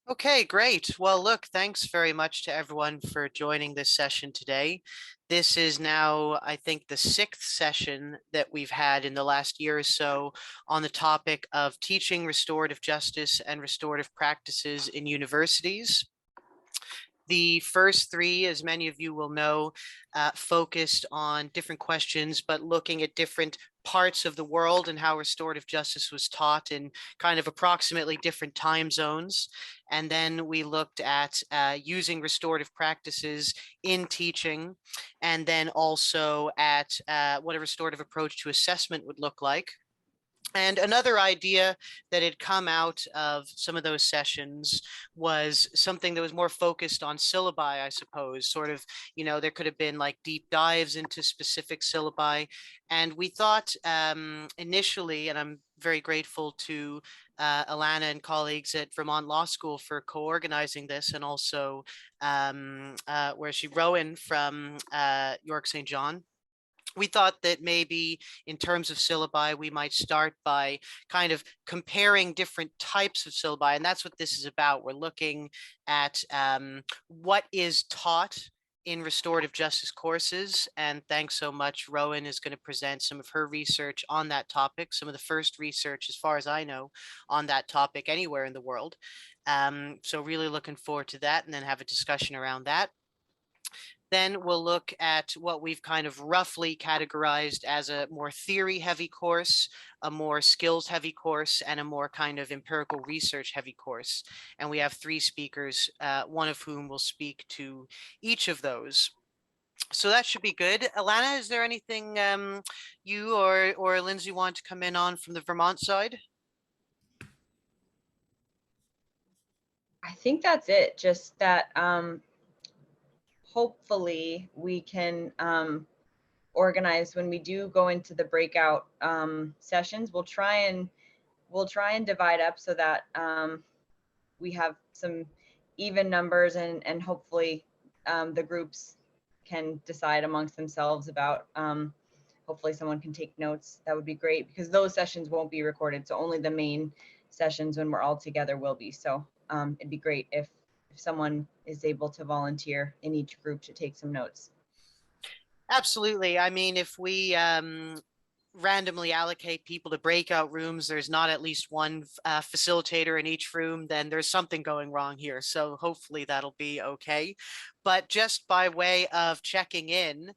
Okay, great. Well, look, thanks very much to everyone for joining this session today. This is now, I think, the sixth session that we've had in the last year or so on the topic of teaching restorative justice and restorative practices in universities. The first three, as many of you will know, focused on different questions, but looking at different parts of the world and how restorative justice was taught in kind of approximately different time zones. And then we looked at using restorative practices in teaching, and then also at what a restorative approach to assessment would look like. And another idea that had come out of some of those sessions was something that was more focused on syllabi, I suppose. Sort of, there could have been like deep dives into specific syllabi. And we thought initially, and I'm very grateful to Alana and colleagues at Vermont Law School for co-organizing this, and also where she Rowan from York St. John. We thought that maybe in terms of syllabi, we might start by kind of comparing different types of syllabi. And that's what this is about. We're looking at what is taught in restorative justice courses. And thanks so much. Rowan is going to present some of her research on that topic, some of the first research, as far as I know, on that topic anywhere in the world. So really looking forward to that, and then have a discussion around that. Then we'll look at what we've kind of roughly categorized as a more theory heavy course, a more skills heavy course, and a more kind of empirical research heavy course. And we have three speakers, one of whom will speak to each of those. So that should be good. Alana, is there anything you or Lindsay want to come in on from the Vermont side? I think that's it. Just that hopefully we can organize when we do go into the breakout sessions. We'll try and divide up so that we have some even numbers, and hopefully the groups can decide amongst themselves about hopefully someone can take notes. That would be great, because those sessions won't be recorded, so only the main sessions when we're all together will be. So it'd be great if someone is able to volunteer in each group to take some notes. Absolutely. I mean, if we randomly allocate people to breakout rooms, there's not at least one facilitator in each room, then there's something going wrong here. So hopefully that'll be okay. But just by way of checking in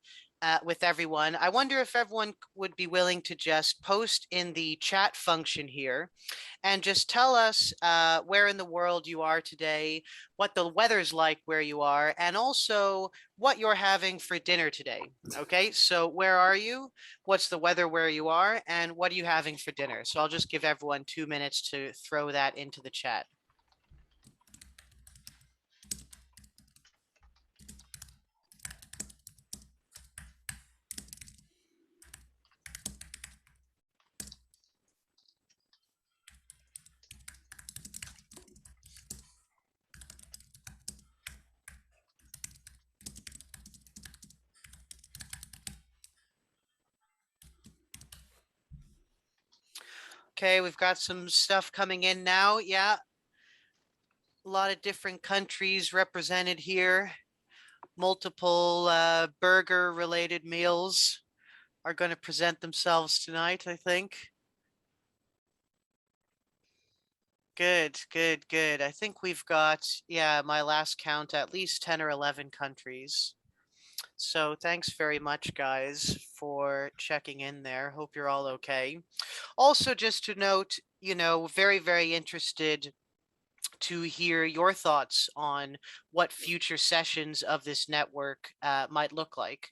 with everyone, I wonder if everyone would be willing to just post in the chat function here and just tell us where in the world you are today, what the weather's like where you are, and also what you're having for dinner today. Okay, so where are you? What's the weather where you are? And what are you having for dinner? So I'll just give everyone 2 minutes to throw that into the chat. Okay, we've got some stuff coming in now. Yeah, a lot of different countries represented here. Multiple burger related meals are going to present themselves tonight, I think. Good, good, good. I think we've got, yeah, my last count, at least 10 or 11 countries. So thanks very much, guys, for checking in there. Hope you're all okay. Also, just to note, very, very interested to hear your thoughts on what future sessions of this network might look like.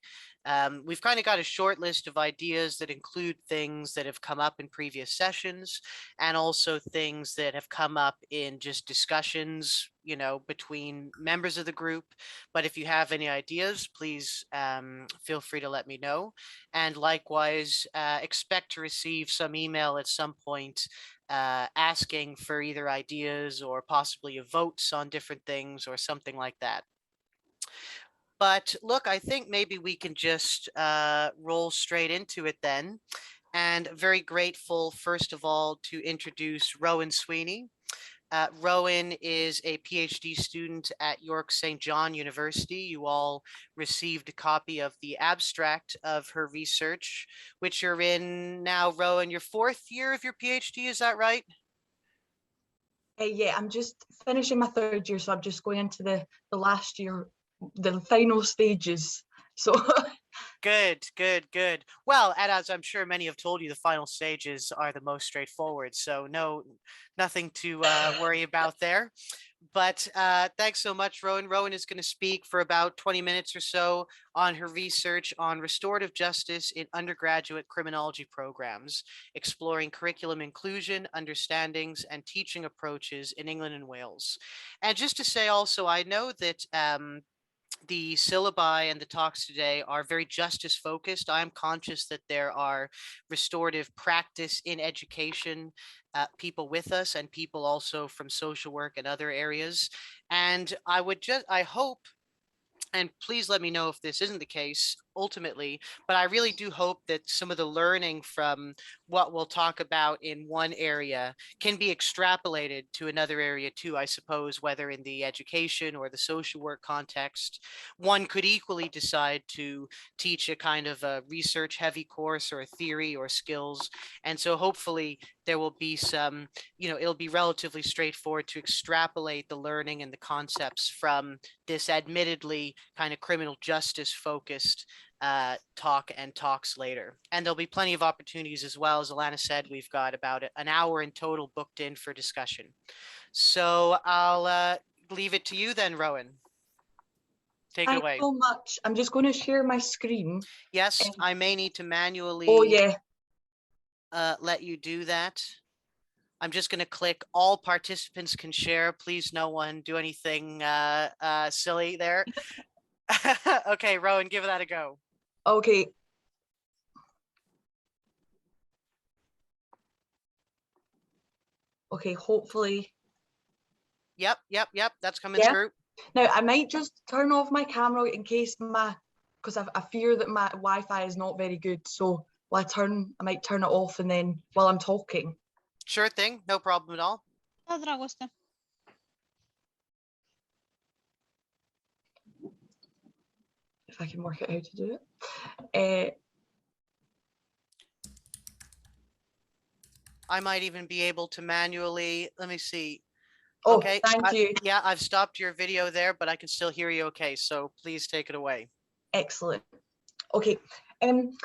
We've kind of got a short list of ideas that include things that have come up in previous sessions, and also things that have come up in just discussions, between members of the group. But if you have any ideas, please feel free to let me know. And likewise, expect to receive some email at some point asking for either ideas or possibly votes on different things or something like that. But look, I think maybe we can just roll straight into it then. And very grateful, first of all, to introduce Rowan Sweeney. Rowan is a PhD student at York St. John University. You all received a copy of the abstract of her research, which you're in now, Rowan, your fourth year of your PhD, is that right? Yeah, I'm just finishing my third year, so I'm just going into the last year, the final stages. So Good, good, good. Well, and as I'm sure many have told you, the final stages are the most straightforward, so nothing to worry about there. But thanks so much, Rowan. Rowan is going to speak for about 20 minutes or so on her research on restorative justice in undergraduate criminology programs, exploring curriculum inclusion, understandings, and teaching approaches in England and Wales. And just to say also, I know that the syllabi and the talks today are very justice focused. I'm conscious that there are restorative practice in education people with us and people also from social work and other areas. And I hope, and please let me know if this isn't the case ultimately, but I really do hope that some of the learning from what we'll talk about in one area can be extrapolated to another area too, I suppose, whether in the education or the social work context. One could equally decide to teach a kind of a research heavy course or a theory or skills. And so hopefully there will be some, it'll be relatively straightforward to extrapolate the learning and the concepts from this admittedly kind of criminal justice focused talk and talks later. And there'll be plenty of opportunities as well. As Alana said, we've got about an hour in total booked in for discussion. So I'll leave it to you then, Rowan. Take it thanks away. so much. I'm just going to share my screen. Yes, I may need to manually Oh yeah. let you do that. I'm just going to click all participants can share. Please no one do anything silly there. Okay, Rowan, give that a go. Okay. Okay, hopefully. Yep. That's coming Yeah. through. Now I might just turn off my camera in case because I fear that my Wi-Fi is not very good. So I might turn it off and then while I'm talking. Sure thing, no problem at all. If I can work out how to do it. I might even be able to manually, let me see. Oh, Okay. thank you. Yeah, I've stopped your video there, but I can still hear you okay. So please take it away. Excellent. Okay.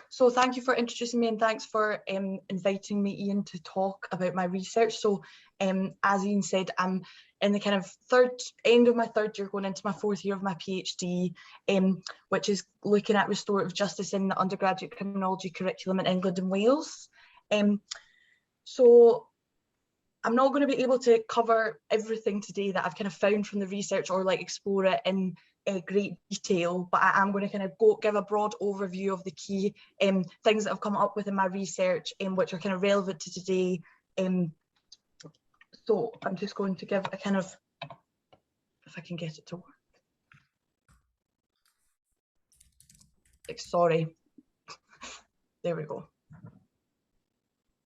So thank you for introducing me and thanks for inviting me, Ian, to talk about my research. So as Ian said, I'm in the kind of end of my third year, going into my fourth year of my PhD, which is looking at restorative justice in the undergraduate criminology curriculum in England and Wales. So I'm not going to be able to cover everything today that I've kind of found from the research or like explore it in great detail, but I am going to kind of give a broad overview of the key things that I've come up with in my research, which are kind of relevant to today. So I'm just going to give a kind of, if I can get it to work. Sorry. There we go.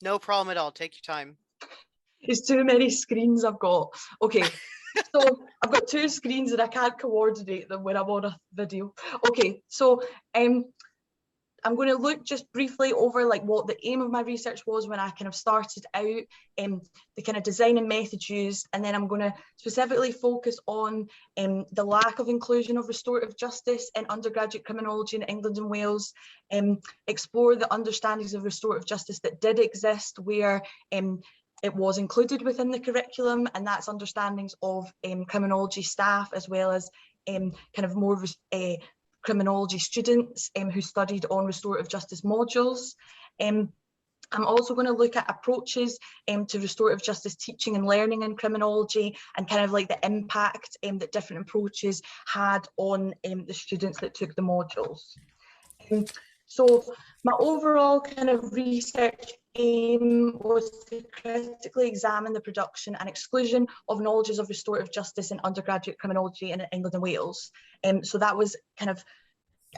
No problem at all. Take your time. It's too many screens I've got. Okay, so I've got two screens and I can't coordinate them when I'm on a video. Okay, so I'm going to look just briefly over like what the aim of my research was when I kind of started out, the kind of design and methods used, and then I'm going to specifically focus on the lack of inclusion of restorative justice in undergraduate criminology in England and Wales, explore the understandings of restorative justice that did exist where it was included within the curriculum, and that's understandings of criminology staff as well as kind of more criminology students who studied on restorative justice modules. I'm also going to look at approaches to restorative justice teaching and learning in criminology and kind of like the impact that different approaches had on the students that took the modules. So my overall kind of research aim was to critically examine the production and exclusion of knowledges of restorative justice in undergraduate criminology in England and Wales. So that was kind of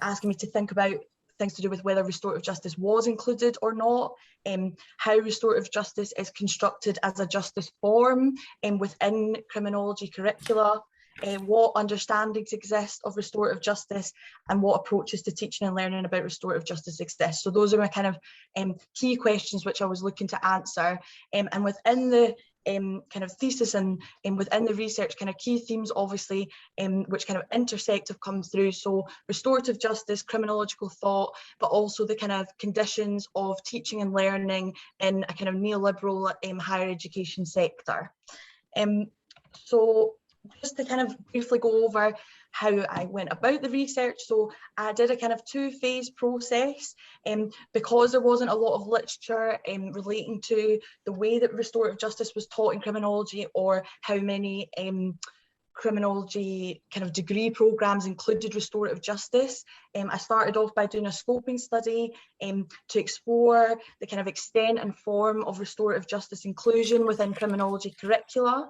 asking me to think about things to do with whether restorative justice was included or not, how restorative justice is constructed as a justice form within criminology curricula, what understandings exist of restorative justice, and what approaches to teaching and learning about restorative justice exist. So those are my kind of key questions which I was looking to answer. And within the kind of thesis and within the research, kind of key themes obviously which kind of intersect have come through. So restorative justice, criminological thought, but also the kind of conditions of teaching and learning in a kind of neoliberal higher education sector. So just to kind of briefly go over how I went about the research. So I did a kind of two-phase process because there wasn't a lot of literature relating to the way that restorative justice was taught in criminology, or how many criminology kind of degree programs included restorative justice. I started off by doing a scoping study to explore the kind of extent and form of restorative justice inclusion within criminology curricula.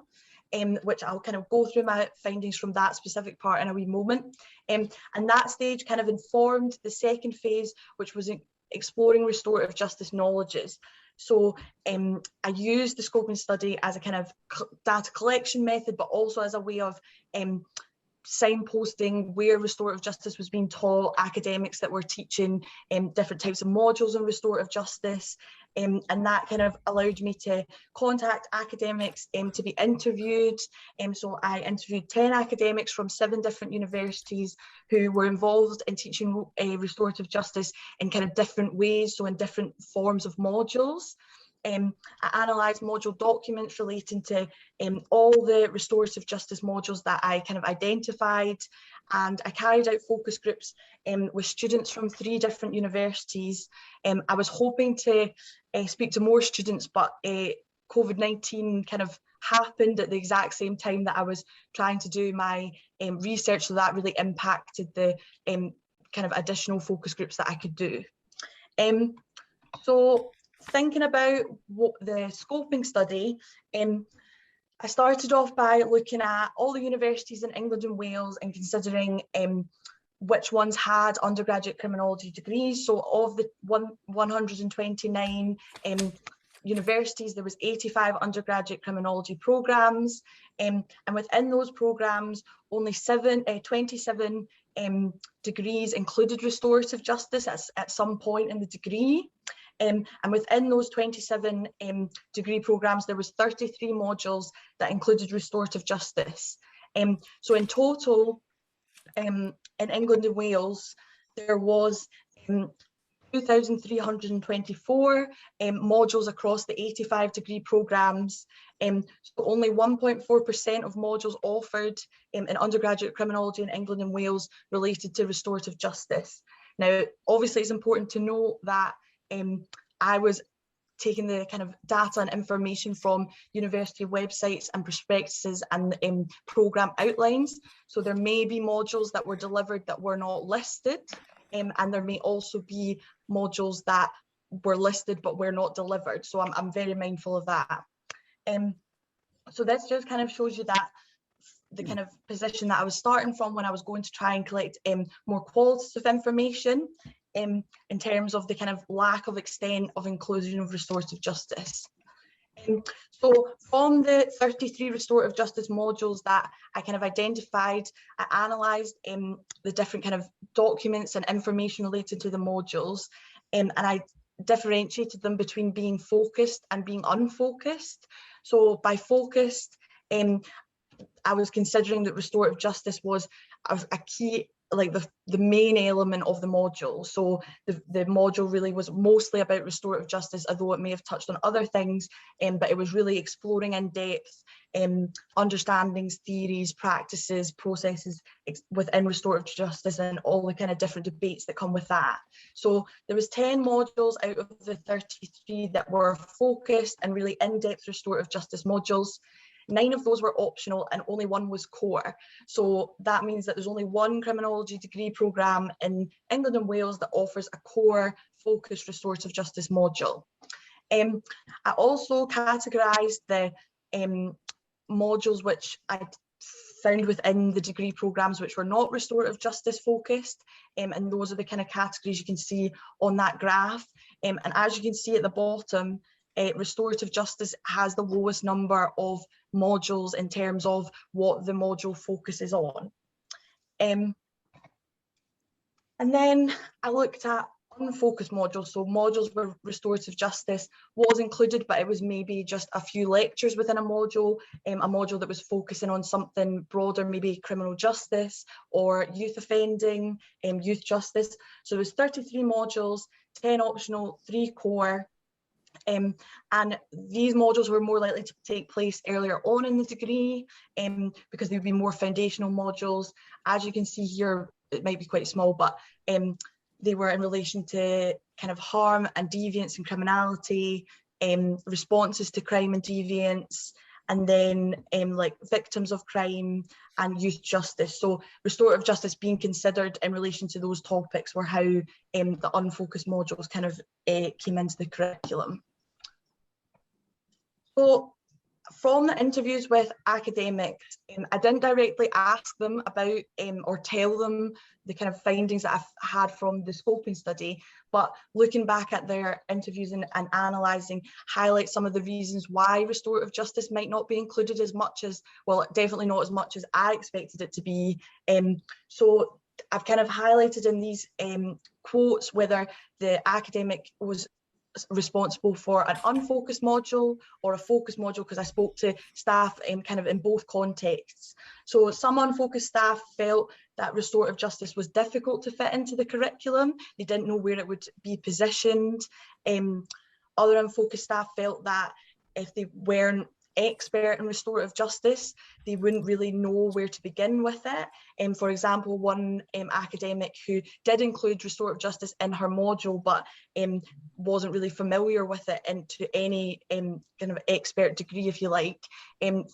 Which I'll kind of go through my findings from that specific part in a wee moment. And that stage kind of informed the second phase, which was exploring restorative justice knowledges. So I used the scoping study as a kind of data collection method, but also as a way of signposting where restorative justice was being taught, academics that were teaching different types of modules in restorative justice. And that kind of allowed me to contact academics to be interviewed. So I interviewed 10 academics from 7 different universities who were involved in teaching restorative justice in kind of different ways, so in different forms of modules. I analysed module documents relating to all the restorative justice modules that I kind of identified, and I carried out focus groups with students from 3 different universities. I was hoping to speak to more students, but COVID-19 kind of happened at the exact same time that I was trying to do my research, so that really impacted the kind of additional focus groups that I could do. So thinking about what the scoping study, I started off by looking at all the universities in England and Wales and considering which ones had undergraduate criminology degrees. So of the 129 universities, there was 85 undergraduate criminology programs, and within those programs, only 27 degrees included restorative justice at some point in the degree. And within those 27 degree programs, there was 33 modules that included restorative justice. So in total, in England and Wales, there was 2,324 modules across the 85 degree programs. So only 1.4% of modules offered in undergraduate criminology in England and Wales related to restorative justice. Now, obviously, it's important to note that I was taking the kind of data and information from university websites and prospectuses and programme outlines. So there may be modules that were delivered that were not listed, and there may also be modules that were listed but were not delivered. So I'm very mindful of that. So this just kind of shows you that the kind of position that I was starting from when I was going to try and collect more qualitative information in terms of the kind of lack of extent of inclusion of restorative justice. So from the 33 restorative justice modules that I kind of identified, I analysed the different kind of documents and information related to the modules, and I differentiated them between being focused and being unfocused. So by focused, I was considering that restorative justice was a key, like the main element of the module. So the module really was mostly about restorative justice, although it may have touched on other things, but it was really exploring in depth understandings, theories, practices, processes within restorative justice and all the kind of different debates that come with that. So there was 10 modules out of the 33 that were focused and really in-depth restorative justice modules. 9 of those were optional and only 1 was core. So that means that there's only 1 criminology degree programme in England and Wales that offers a core focused restorative justice module. I also categorised the modules which I found within the degree programmes which were not restorative justice focused, and those are the kind of categories you can see on that graph. And as you can see at the bottom, restorative justice has the lowest number of modules in terms of what the module focuses on. And then I looked at unfocused modules, so modules where restorative justice was included, but it was maybe just a few lectures within a module that was focusing on something broader, maybe criminal justice or youth offending, youth justice. So there was 33 modules, 10 optional, 3 core. And these modules were more likely to take place earlier on in the degree because they would be more foundational modules. As you can see here, it might be quite small, but they were in relation to kind of harm and deviance and criminality, responses to crime and deviance, and then like victims of crime and youth justice. So restorative justice being considered in relation to those topics were how the unfocused modules kind of came into the curriculum. So from the interviews with academics, I didn't directly ask them about or tell them the kind of findings that I've had from the scoping study, but looking back at their interviews and analysing, highlight some of the reasons why restorative justice might not be included as much as, well, definitely not as much as I expected it to be. So I've kind of highlighted in these quotes whether the academic was responsible for an unfocused module or a focused module, because I spoke to staff kind of in both contexts. So some unfocused staff felt that restorative justice was difficult to fit into the curriculum. They didn't know where it would be positioned. Other unfocused staff felt that if they weren't expert in restorative justice, they wouldn't really know where to begin with it. For example, one academic who did include restorative justice in her module, but wasn't really familiar with it into any kind of expert degree, if you like,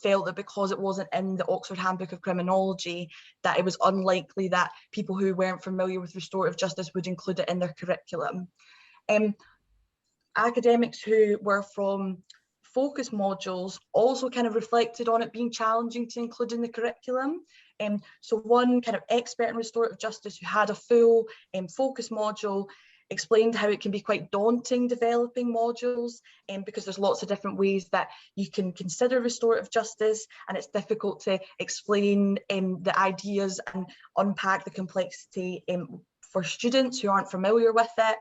felt that because it wasn't in the Oxford Handbook of Criminology, that it was unlikely that people who weren't familiar with restorative justice would include it in their curriculum. Academics who were from focus modules also kind of reflected on it being challenging to include in the curriculum. So one kind of expert in restorative justice who had a full focus module explained how it can be quite daunting developing modules because there's lots of different ways that you can consider restorative justice, and it's difficult to explain the ideas and unpack the complexity for students who aren't familiar with it.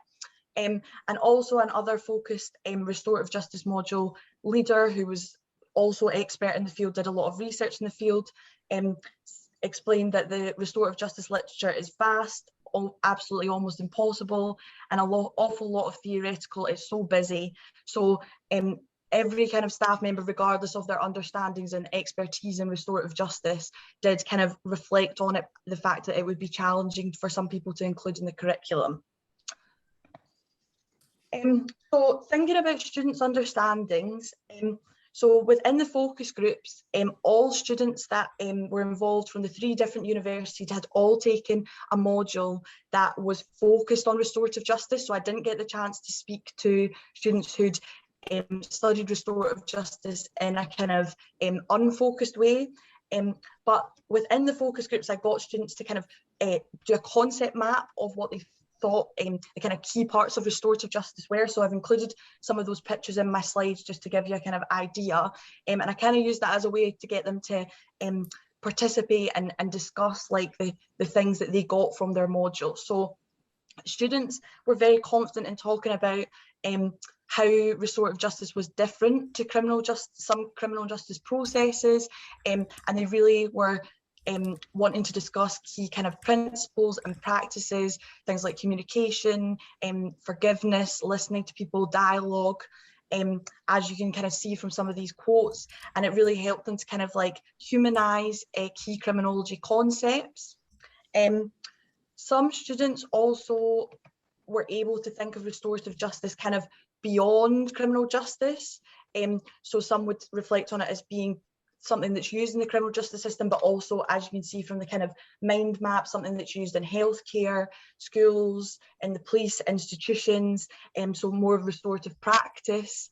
And also another focused restorative justice module leader who was also expert in the field, did a lot of research in the field, explained that the restorative justice literature is vast, absolutely almost impossible, and awful lot of theoretical. It's so busy. So every kind of staff member, regardless of their understandings and expertise in restorative justice, did kind of reflect on it, the fact that it would be challenging for some people to include in the curriculum. So thinking about students' understandings, so within the focus groups, all students that were involved from the 3 different universities had all taken a module that was focused on restorative justice. So I didn't get the chance to speak to students who'd studied restorative justice in a kind of unfocused way. But within the focus groups, I got students to kind of do a concept map of what they thought the kind of key parts of restorative justice were. So I've included some of those pictures in my slides just to give you a kind of idea, and I kind of use that as a way to get them to participate and discuss like the things that they got from their module. So students were very confident in talking about how restorative justice was different to some criminal justice processes, and they really were wanting to discuss key kind of principles and practices, things like communication, forgiveness, listening to people, dialogue, as you can kind of see from some of these quotes. And it really helped them to kind of like humanize key criminology concepts. Some students also were able to think of restorative justice kind of beyond criminal justice. So some would reflect on it as being something that's used in the criminal justice system, but also, as you can see from the kind of mind map, something that's used in healthcare, schools, in the police institutions, so more of restorative practice.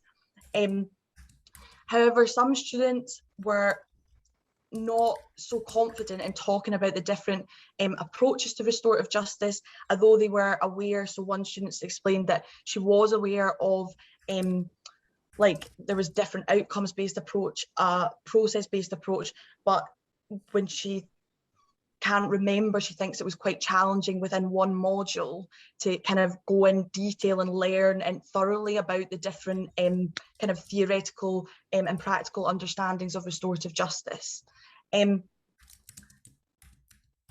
However, some students were not so confident in talking about the different approaches to restorative justice, although they were aware. So one student explained that she was aware of like there was different outcomes-based approach, process-based approach, but when she can't remember, she thinks it was quite challenging within one module to kind of go in detail and learn and thoroughly about the different kind of theoretical and practical understandings of restorative justice.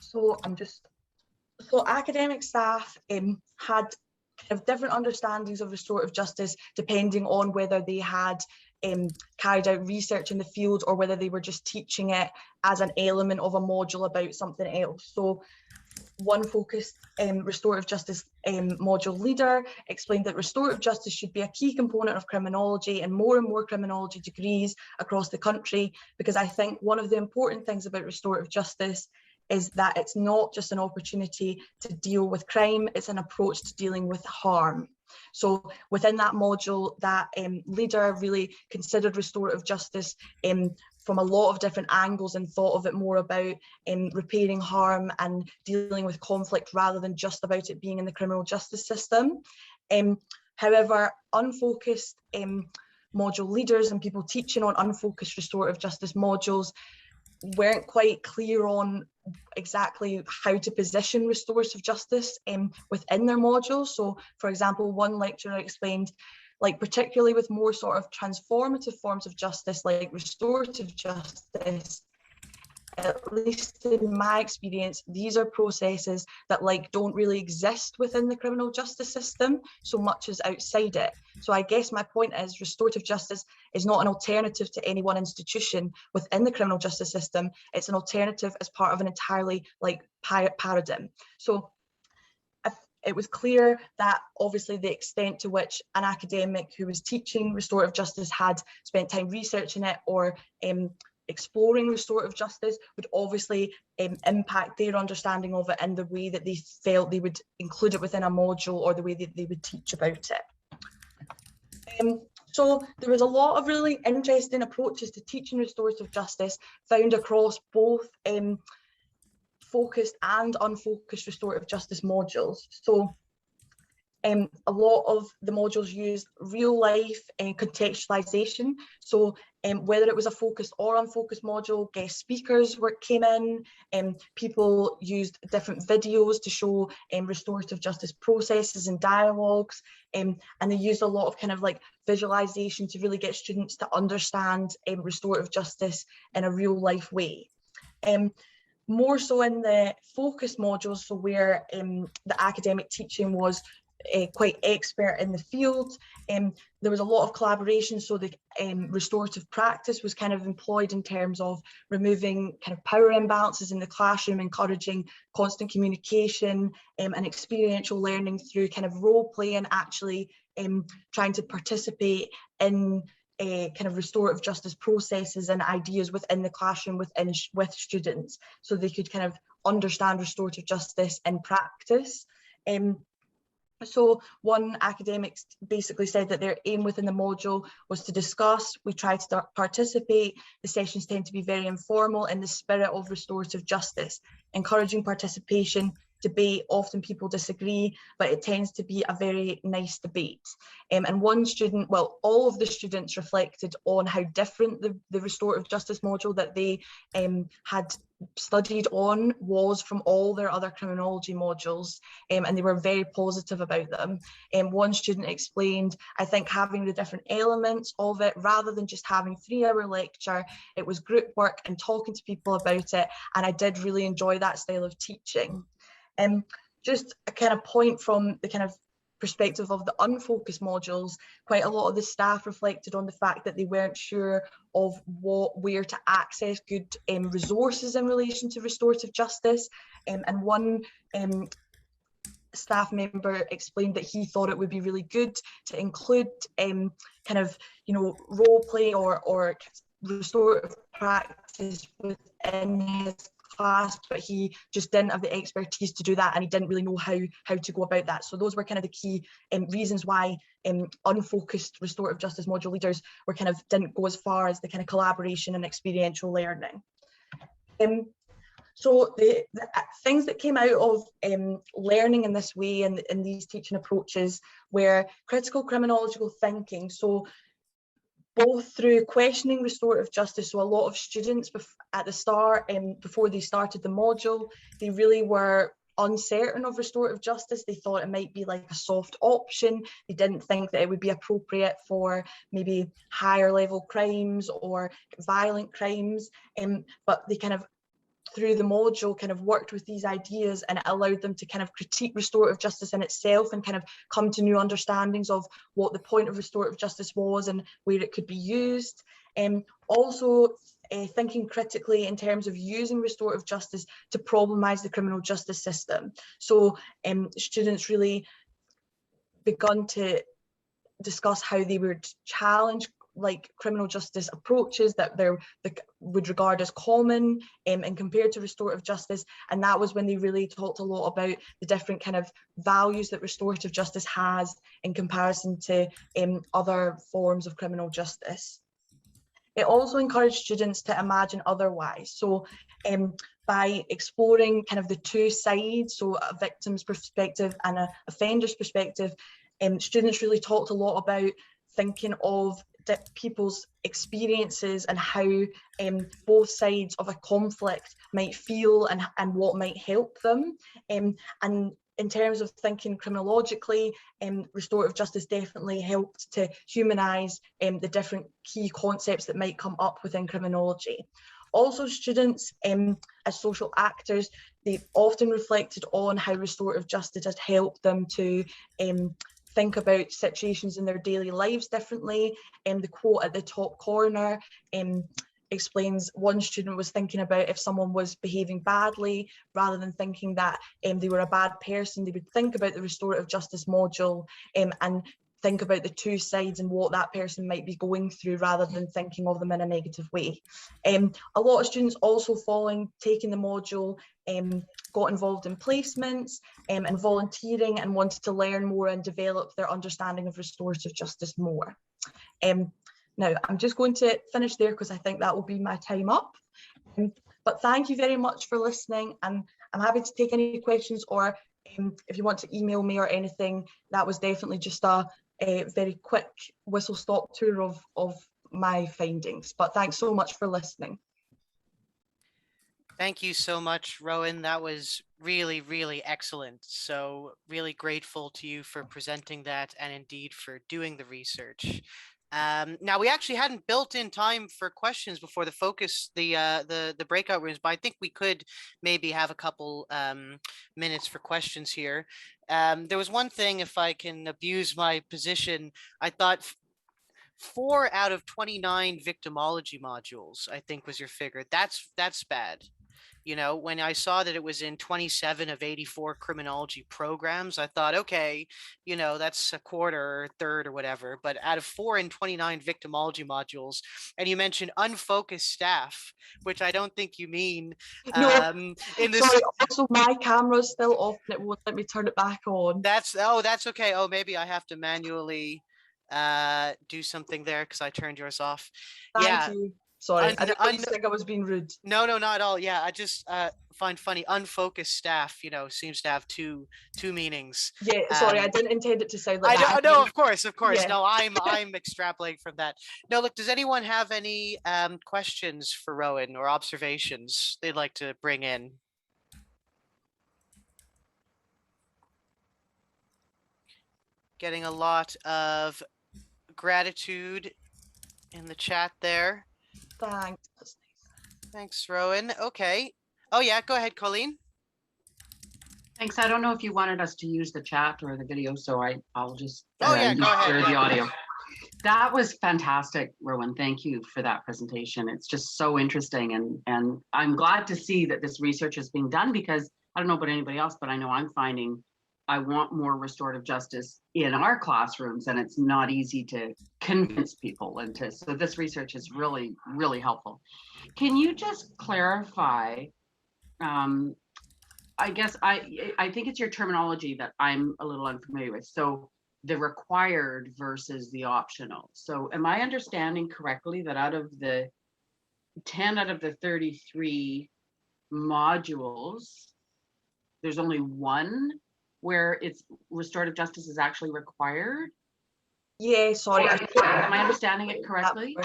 So academic staff had kind of different understandings of restorative justice depending on whether they had carried out research in the field or whether they were just teaching it as an element of a module about something else. So one focused restorative justice module leader explained that restorative justice should be a key component of criminology and more criminology degrees across the country, because I think one of the important things about restorative justice is that it's not just an opportunity to deal with crime, it's an approach to dealing with harm. So within that module, that leader really considered restorative justice from a lot of different angles and thought of it more about repairing harm and dealing with conflict rather than just about it being in the criminal justice system. However, unfocused module leaders and people teaching on unfocused restorative justice modules weren't quite clear on exactly how to position restorative justice within their modules. So, for example, one lecturer explained, like particularly with more sort of transformative forms of justice, like restorative justice, at least in my experience, these are processes that like don't really exist within the criminal justice system so much as outside it. So I guess my point is restorative justice is not an alternative to any one institution within the criminal justice system. It's an alternative as part of an entirely like paradigm. So it was clear that obviously the extent to which an academic who was teaching restorative justice had spent time researching it or exploring restorative justice would obviously impact their understanding of it and the way that they felt they would include it within a module or the way that they would teach about it. So there was a lot of really interesting approaches to teaching restorative justice found across both focused and unfocused restorative justice modules. So a lot of the modules used real life contextualization. So whether it was a focused or unfocused module, guest speakers came in, people used different videos to show restorative justice processes and dialogues, and they used a lot of kind of like visualization to really get students to understand restorative justice in a real life way. More so in the focus modules, so where the academic teaching was quite expert in the field, there was a lot of collaboration, so the restorative practice was kind of employed in terms of removing kind of power imbalances in the classroom, encouraging constant communication and experiential learning through kind of role play and actually trying to participate in kind of restorative justice processes and ideas within the classroom with students, so they could kind of understand restorative justice in practice. So one academic basically said that their aim within the module was to discuss, we try to participate, the sessions tend to be very informal in the spirit of restorative justice, encouraging participation, debate, often people disagree, but it tends to be a very nice debate. And one student, well, all of the students reflected on how different the restorative justice module that they had studied on was from all their other criminology modules, and they were very positive about them. One student explained, I think having the different elements of it, rather than just having 3-hour lecture, it was group work and talking to people about it, and I did really enjoy that style of teaching. Just a kind of point from the kind of perspective of the unfocused modules, quite a lot of the staff reflected on the fact that they weren't sure of where to access good resources in relation to restorative justice, and one staff member explained that he thought it would be really good to include kind of, you know, role play or restorative practice within his class, but he just didn't have the expertise to do that, and he didn't really know how to go about that. So those were kind of the key reasons why unfocused restorative justice module leaders were kind of didn't go as far as the kind of collaboration and experiential learning. So the things that came out of learning in this way and in these teaching approaches were critical criminological thinking. So both through questioning restorative justice, so a lot of students at the start, before they started the module, they really were uncertain of restorative justice. They thought it might be like a soft option. They didn't think that it would be appropriate for maybe higher level crimes or violent crimes, but they kind of, through the module, kind of worked with these ideas, and it allowed them to kind of critique restorative justice in itself and kind of come to new understandings of what the point of restorative justice was and where it could be used. Also thinking critically in terms of using restorative justice to problematize the criminal justice system. So students really begun to discuss how they would challenge like criminal justice approaches that they would regard as common and compared to restorative justice. And that was when they really talked a lot about the different kind of values that restorative justice has in comparison to other forms of criminal justice. It also encouraged students to imagine otherwise. So by exploring kind of the two sides, so a victim's perspective and an offender's perspective, students really talked a lot about thinking of people's experiences and how both sides of a conflict might feel and what might help them. And in terms of thinking criminologically, restorative justice definitely helped to humanise the different key concepts that might come up within criminology. Also, students as social actors, they often reflected on how restorative justice has helped them to think about situations in their daily lives differently. The quote at the top corner explains one student was thinking about if someone was behaving badly, rather than thinking that they were a bad person, they would think about the restorative justice module and think about the two sides and what that person might be going through, rather than thinking of them in a negative way. A lot of students also taking the module got involved in placements and volunteering and wanted to learn more and develop their understanding of restorative justice more. Now, I'm just going to finish there because I think that will be my time up. But thank you very much for listening, and I'm happy to take any questions, or if you want to email me or anything. That was definitely just a very quick whistle-stop tour of my findings. But thanks so much for listening. Thank you so much, Rowan. That was really, really excellent. So really grateful to you for presenting that, and indeed for doing the research. Now, we actually hadn't built in time for questions before the breakout rooms, but I think we could maybe have a couple minutes for questions here. There was one thing, if I can abuse my position, I thought 4 out of 29 victimology modules, I think, was your figure. That's bad. You know, when I saw that it was in 27 of 84 criminology programs, I thought, okay, you know, that's a quarter or third or whatever. But out of 4 in 29 victimology modules, and you mentioned unfocused staff, which I don't think you mean. No, in this. Sorry, also my camera's still off and it won't let me turn it back on. That's okay. Oh, maybe I have to manually do something there because I turned yours off. Thank you. Sorry, I didn't think I was being rude. No, not at all. Yeah, I just find funny unfocused staff, you know, seems to have two meanings. Yeah, sorry, I didn't intend it to sound like that. No, of course. Yeah. No, I'm extrapolating from that. No, look, does anyone have any questions for Rowan or observations they'd like to bring in? Getting a lot of gratitude in the chat there. Thanks. Thanks, Rowan. Okay. Oh, yeah, go ahead, Colleen. Thanks. I don't know if you wanted us to use the chat or the video, so I'll just go ahead. share the audio. That was fantastic, Rowan. Thank you for that presentation. It's just so interesting, and I'm glad to see that this research is being done, because I don't know about anybody else, but I know I'm finding I want more restorative justice in our classrooms, and it's not easy to convince people. So this research is really, really helpful. Can you just clarify? I guess I think it's your terminology that I'm a little unfamiliar with. So the required versus the optional. So am I understanding correctly that out of the 10 out of the 33 modules, there's only one where it's restorative justice is actually required. Yeah, sorry. Am I understanding it correctly?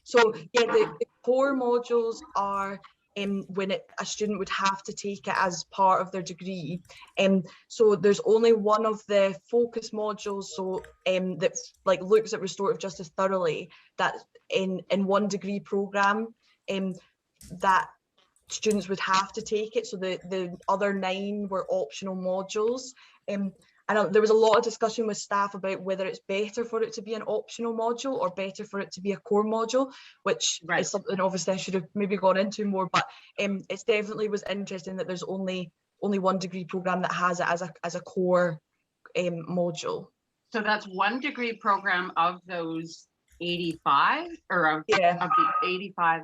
So yeah, the core modules are when a student would have to take it as part of their degree. So there's only one of the focus modules, so that like looks at restorative justice thoroughly, that in one degree program that students would have to take it. So the other 9 were optional modules. And there was a lot of discussion with staff about whether it's better for it to be an optional module or better for it to be a core module, which is something obviously I should have maybe gone into more, but it's definitely was interesting that there's only one degree program that has it as a core module. So that's one degree program of those 85, or of the 85,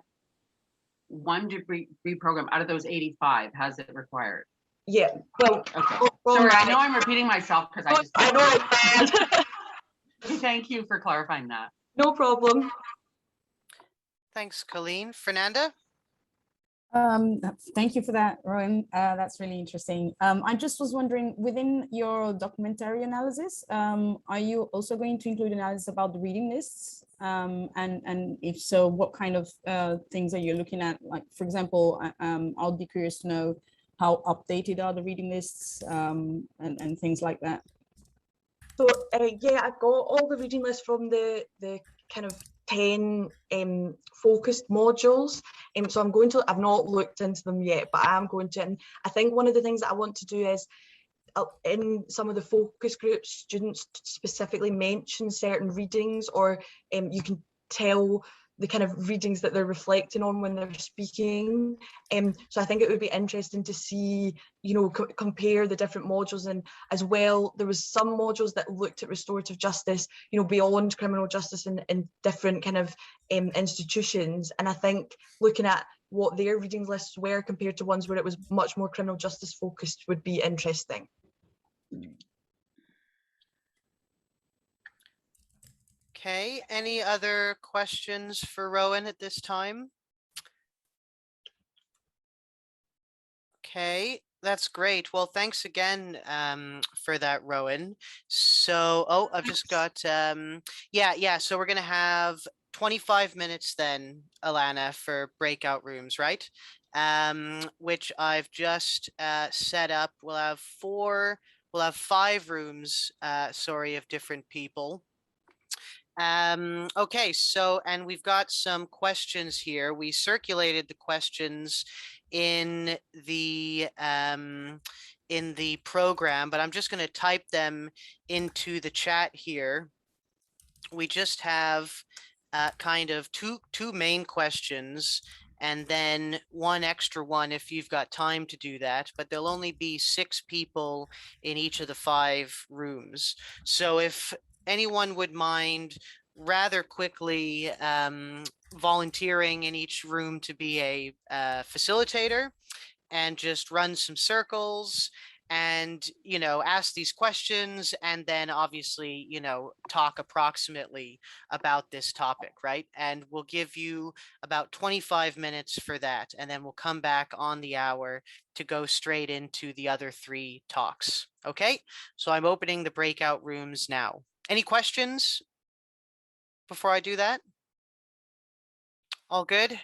one degree program out of those 85 has it required. Yeah, well, okay. Sorry, I know I'm repeating myself because I know. Thank you for clarifying that. No problem. Thanks, Colleen. Fernanda? Thank you for that, Rowan. That's really interesting. I just was wondering, within your documentary analysis, are you also going to include analysis about the reading lists? And if so, what kind of things are you looking at? Like, for example, I'll be curious to know how updated are the reading lists and things like that. So yeah, I got all the reading lists from the kind of 10 focused modules. So I've not looked into them yet, but I am going to. And I think one of the things that I want to do is in some of the focus groups, students specifically mention certain readings, or you can tell the kind of readings that they're reflecting on when they're speaking. So I think it would be interesting to see, compare the different modules. And as well, there was some modules that looked at restorative justice, beyond criminal justice in different kind of institutions. And I think looking at what their reading lists were compared to ones where it was much more criminal justice focused would be interesting. Okay, any other questions for Rowan at this time? Okay, that's great. Well, thanks again for that, Rowan. So, I've just got, yeah, so we're going to have 25 minutes then, Alana, for breakout rooms, right? Which I've just set up. We'll have 5 rooms, of different people. Okay, so, and we've got some questions here. We circulated the questions in the program, but I'm just going to type them into the chat here. We just have kind of two main questions, and then one extra one if you've got time to do that, but there'll only be 6 people in each of the 5 rooms. So if anyone would mind rather quickly volunteering in each room to be a facilitator and just run some circles and, ask these questions, and then obviously, talk approximately about this topic, right? And we'll give you about 25 minutes for that, and then we'll come back on the hour to go straight into the other 3 talks. Okay, so I'm opening the breakout rooms now. Any questions before I do that? All good?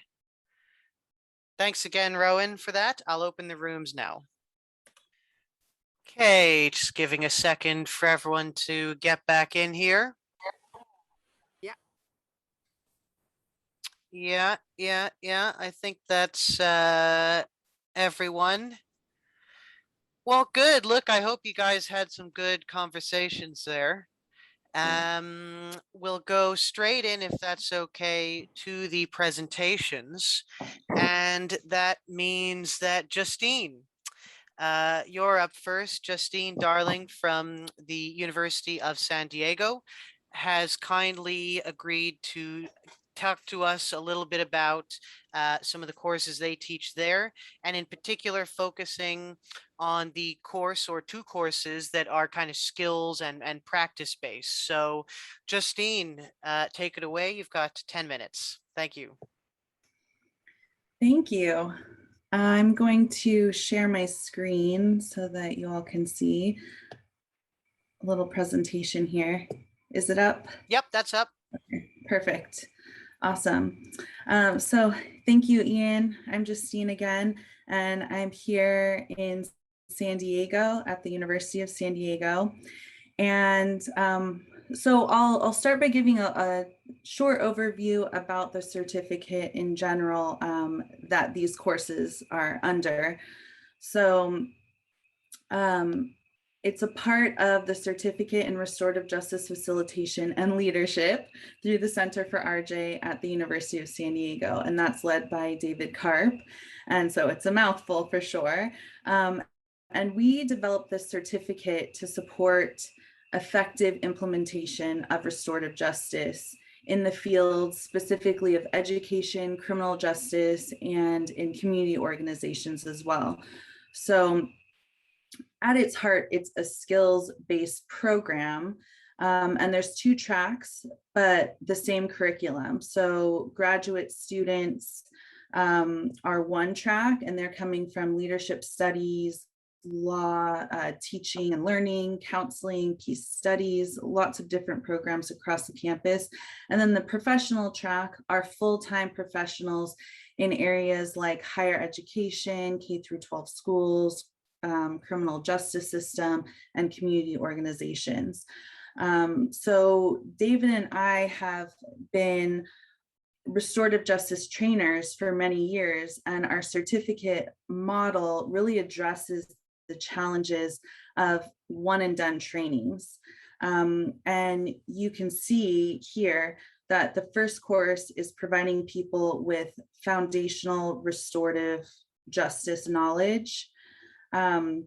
Thanks again, Rowan, for that. I'll open the rooms now. Okay, just giving a second for everyone to get back in here. Yeah. I think that's everyone. Well, good. Look, I hope you guys had some good conversations there. We'll go straight in, if that's okay, to the presentations. And that means that Justine, you're up first. Justine Darling from the University of San Diego has kindly agreed to talk to us a little bit about some of the courses they teach there, and in particular focusing on the course or 2 courses that are kind of skills and practice based. So Justine, take it away. You've got 10 minutes. Thank you. Thank you. I'm going to share my screen so that you all can see a little presentation here. Is it up? Yep, that's up. Okay, perfect. Awesome. So thank you, Ian. I'm Justine again, and I'm here in San Diego at the University of San Diego. And so I'll start by giving a short overview about the certificate in general that these courses are under. So it's a part of the Certificate in Restorative Justice Facilitation and Leadership through the Center for RJ at the University of San Diego, and that's led by David Karp. And so it's a mouthful for sure. And we developed this certificate to support effective implementation of restorative justice in the fields specifically of education, criminal justice, and in community organizations as well. So at its heart, it's a skills-based program, and there's 2 tracks, but the same curriculum. So graduate students are 1 track, and they're coming from leadership studies, law, teaching and learning, counseling, peace studies, lots of different programs across the campus. And then the professional track are full-time professionals in areas like higher education, K through 12 schools, criminal justice system, and community organizations. So David and I have been restorative justice trainers for many years, and our certificate model really addresses the challenges of one and done trainings. And you can see here that the first course is providing people with foundational restorative justice knowledge. And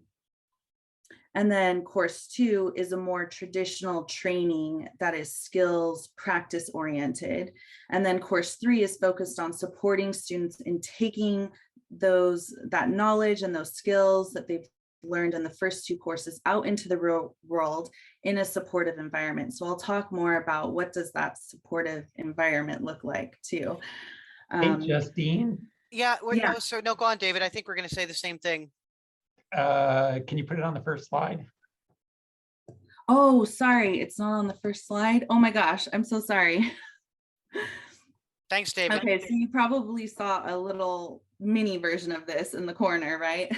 then course 2 is a more traditional training that is skills practice oriented. And then course 3 is focused on supporting students in taking that knowledge and those skills that they've learned in the first 2 courses out into the real world in a supportive environment. So I'll talk more about what does that supportive environment look like too. Hey, Justine. Yeah, Yeah. no, go on, David. I think we're going to say the same thing. Can you put it on the first slide? Oh, sorry, it's not on the first slide. Oh my gosh, I'm so sorry. Thanks, David. Okay, so you probably saw a little mini version of this in the corner, right?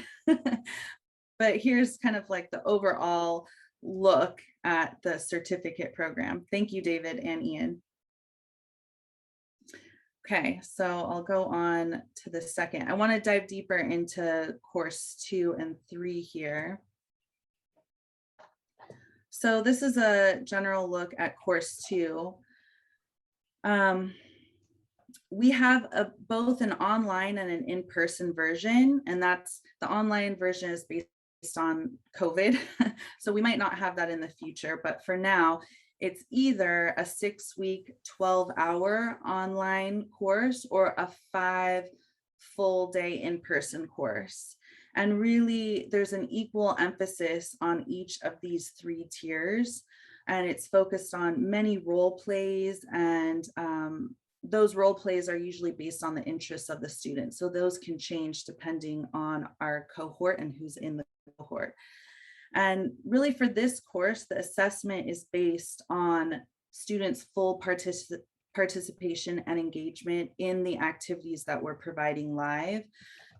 But here's kind of like the overall look at the certificate program. Thank you, David and Ian. Okay, so I'll go on to the second. I want to dive deeper into course 2 and 3 here. So this is a general look at course 2. We have both an online and an in-person version, and that's the online version is based on COVID. So we might not have that in the future, but for now, it's either a 6-week, 12-hour online course or a 5 full-day in-person course. And really, there's an equal emphasis on each of these 3 tiers, and it's focused on many role plays, and those role plays are usually based on the interests of the student. So those can change depending on our cohort and who's in the cohort. And really for this course, the assessment is based on students' full participation and engagement in the activities that we're providing live.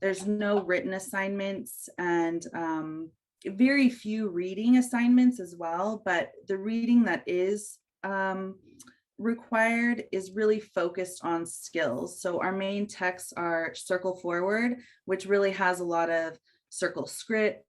There's no written assignments and very few reading assignments as well, but the reading that is required is really focused on skills. So our main texts are Circle Forward, which really has a lot of circle scripts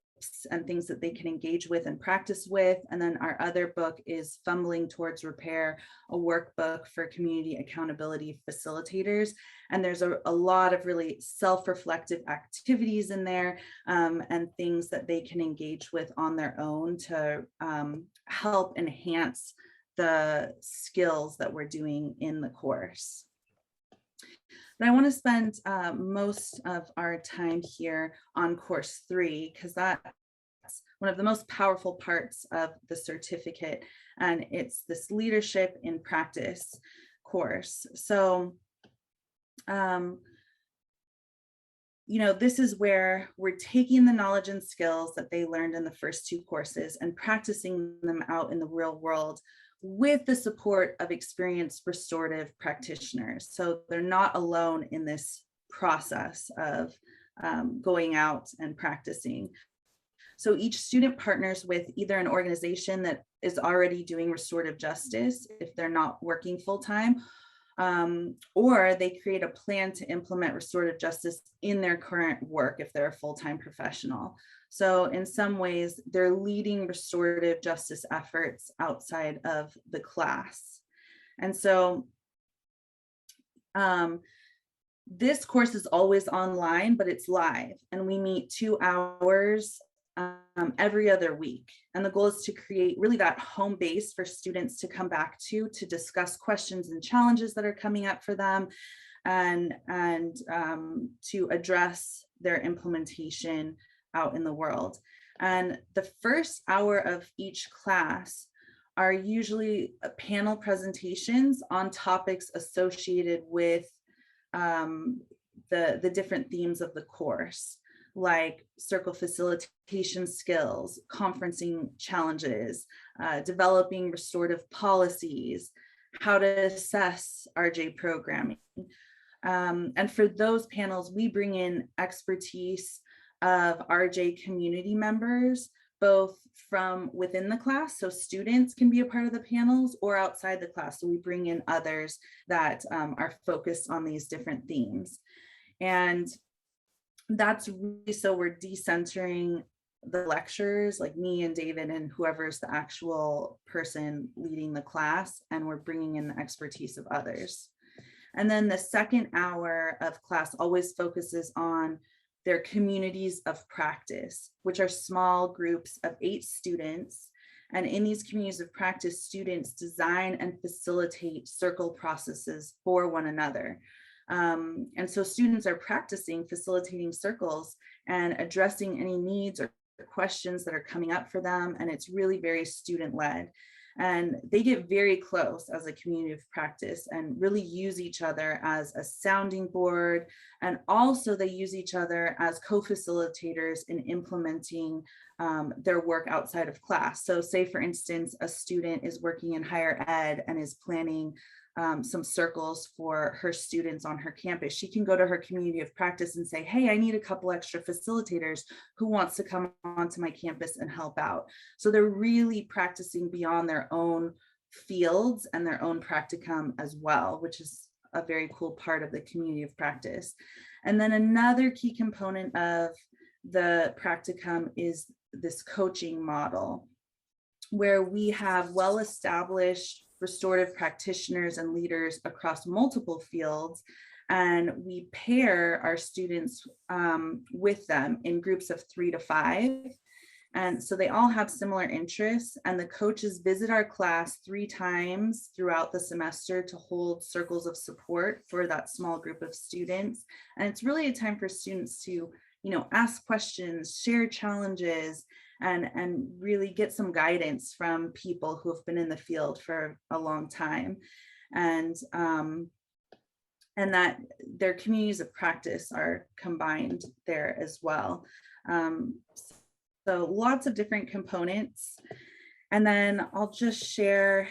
and things that they can engage with and practice with. And then our other book is Fumbling Towards Repair, a workbook for community accountability facilitators. And there's a lot of really self-reflective activities in there and things that they can engage with on their own to help enhance the skills that we're doing in the course. But I want to spend most of our time here on course 3, because that's one of the most powerful parts of the certificate, and it's this leadership in practice course. So this is where we're taking the knowledge and skills that they learned in the first 2 courses and practicing them out in the real world with the support of experienced restorative practitioners. So they're not alone in this process of going out and practicing. So each student partners with either an organization that is already doing restorative justice if they're not working full-time, or they create a plan to implement restorative justice in their current work if they're a full-time professional. So in some ways, they're leading restorative justice efforts outside of the class. And so this course is always online, but it's live, and we meet 2 hours every other week. And the goal is to create really that home base for students to come back to discuss questions and challenges that are coming up for them, and to address their implementation out in the world. And the first hour of each class are usually panel presentations on topics associated with the different themes of the course, like circle facilitation skills, conferencing challenges, developing restorative policies, how to assess RJ programming. And for those panels, we bring in expertise of RJ community members, both from within the class, so students can be a part of the panels, or outside the class. So we bring in others that are focused on these different themes. And that's really, so we're decentering the lectures, like me and David and whoever's the actual person leading the class, and we're bringing in the expertise of others. And then the second hour of class always focuses on their communities of practice, which are small groups of 8 students. And in these communities of practice, students design and facilitate circle processes for one another. And so students are practicing facilitating circles and addressing any needs or questions that are coming up for them. And it's really very student-led. And they get very close as a community of practice and really use each other as a sounding board. And also they use each other as co-facilitators in implementing their work outside of class. So say, for instance, a student is working in higher ed and is planning some circles for her students on her campus. She can go to her community of practice and say, hey, I need a couple extra facilitators who wants to come onto my campus and help out. So they're really practicing beyond their own fields and their own practicum as well, which is a very cool part of the community of practice. And then another key component of the practicum is this coaching model, where we have well-established restorative practitioners and leaders across multiple fields, and we pair our students with them in groups of 3 to 5. And so they all have similar interests, and the coaches visit our class 3 times throughout the semester to hold circles of support for that small group of students. And it's really a time for students to, ask questions, share challenges, and really get some guidance from people who have been in the field for a long time. And that their communities of practice are combined there as well. So lots of different components. And then I'll just share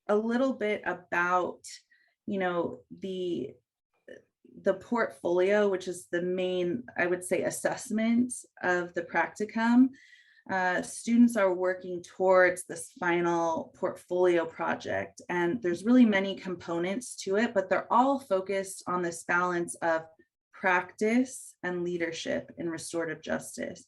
a little bit about, the portfolio, which is the main, I would say, assessment of the practicum. Students are working towards this final portfolio project, and there's really many components to it, but they're all focused on this balance of practice and leadership in restorative justice.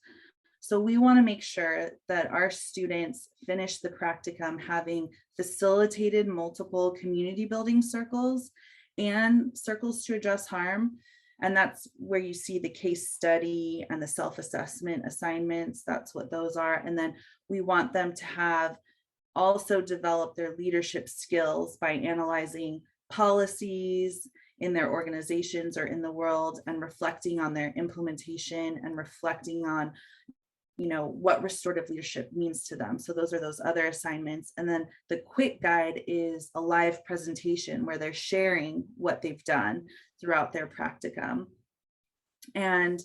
So we want to make sure that our students finish the practicum having facilitated multiple community building circles and circles to address harm. And that's where you see the case study and the self-assessment assignments. That's what those are. And then we want them to have also developed their leadership skills by analyzing policies in their organizations or in the world, and reflecting on their implementation and reflecting on what restorative leadership means to them. So those are those other assignments. And then the quick guide is a live presentation where they're sharing what they've done throughout their practicum. And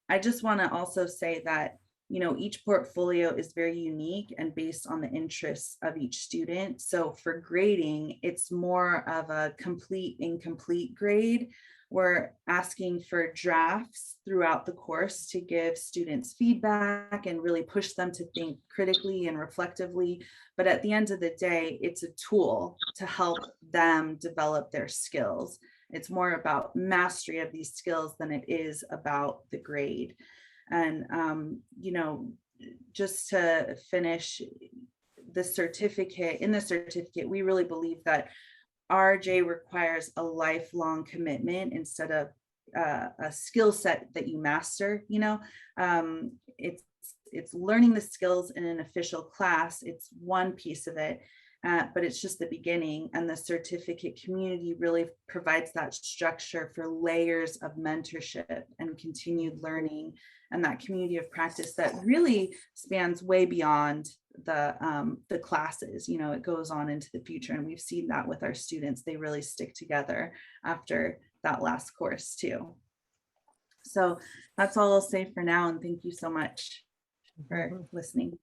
I just want to also say that, you know, each portfolio is very unique and based on the interests of each student. So for grading, it's more of a complete, incomplete grade. We're asking for drafts throughout the course to give students feedback and really push them to think critically and reflectively. But at the end of the day, it's a tool to help them develop their skills. It's more about mastery of these skills than it is about the grade. And, you know, just to finish the certificate, in the certificate, we really believe that RJ requires a lifelong commitment instead of a skill set that you master. You know, it's learning the skills in an official class. It's one piece of it, but it's just the beginning. And the certificate community really provides that structure for layers of mentorship and continued learning, and that community of practice that really spans way beyond the classes. You know, it goes on into the future, and we've seen that with our students. They really stick together after that last course too. So that's all I'll say for now, and thank you so much for listening.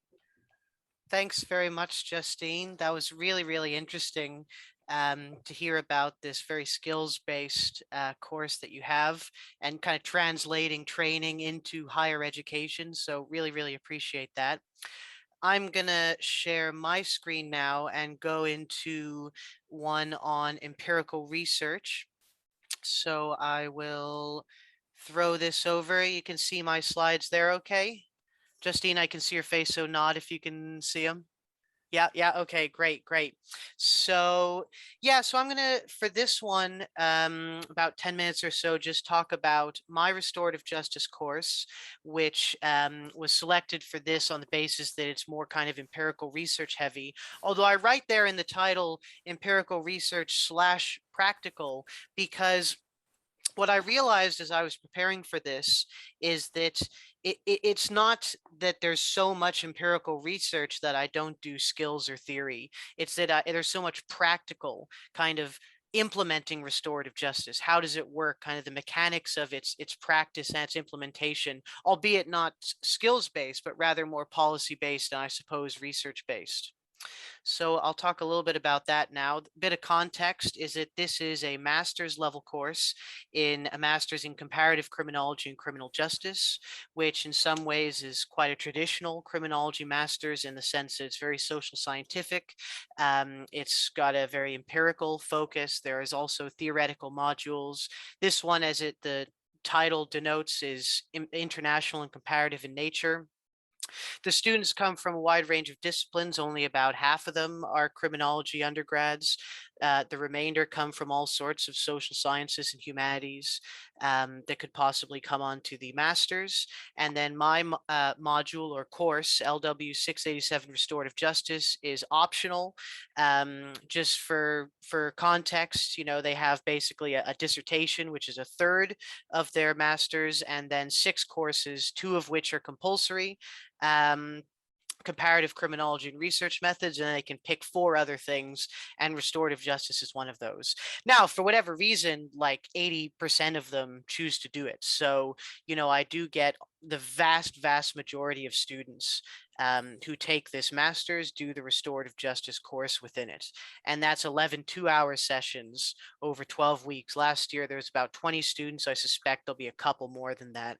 Thanks very much, Justine. That was really, really interesting to hear about this very skills-based course that you have, and kind of translating training into higher education. So really, really appreciate that. I'm gonna share my screen now and go into one on empirical research. So I will throw this over. You can see my slides there, okay? Justine, I can see your face, so nod if you can see them. Yeah, okay, great. So so I'm gonna, for this one, about 10 minutes or so, just talk about my restorative justice course, which was selected for this on the basis that it's more kind of empirical research heavy. Although I write there in the title, empirical research / practical, because what I realized as I was preparing for this is that it's not that there's so much empirical research that I don't do skills or theory. It's that there's so much practical kind of implementing restorative justice. How does it work? Kind of the mechanics of its practice and its implementation, albeit not skills based, but rather more policy based and I suppose research based. So I'll talk a little bit about that now. A bit of context is that this is a master's level course in a master's in comparative criminology and criminal justice, which in some ways is quite a traditional criminology master's in the sense that it's very social scientific. It's got a very empirical focus. There is also theoretical modules. This one, as the title denotes, is international and comparative in nature. The students come from a wide range of disciplines. Only about half of them are criminology undergrads. The remainder come from all sorts of social sciences and humanities that could possibly come on to the master's. And then my module or course, LW 687 Restorative Justice, is optional. Just for context, you know, they have basically a dissertation, which is a third of their master's, and then 6 courses, 2 of which are compulsory. Comparative criminology and research methods, and they can pick 4 other things, and restorative justice is one of those. Now, for whatever reason, like 80% of them choose to do it. So, you know, I do get the vast majority of students who take this master's do the restorative justice course within it. And that's 11 2-hour sessions over 12 weeks. Last year, there was about 20 students. I suspect there'll be a couple more than that.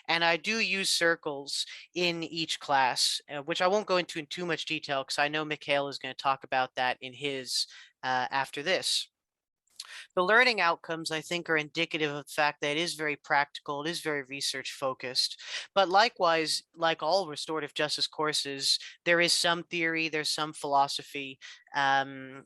And I do use circles in each class, which I won't go into in too much detail because I know Mikhail is going to talk about that in his after this. The learning outcomes, I think, are indicative of the fact that it is very practical, it is very research focused. But likewise, like all restorative justice courses, there is some theory, there's some philosophy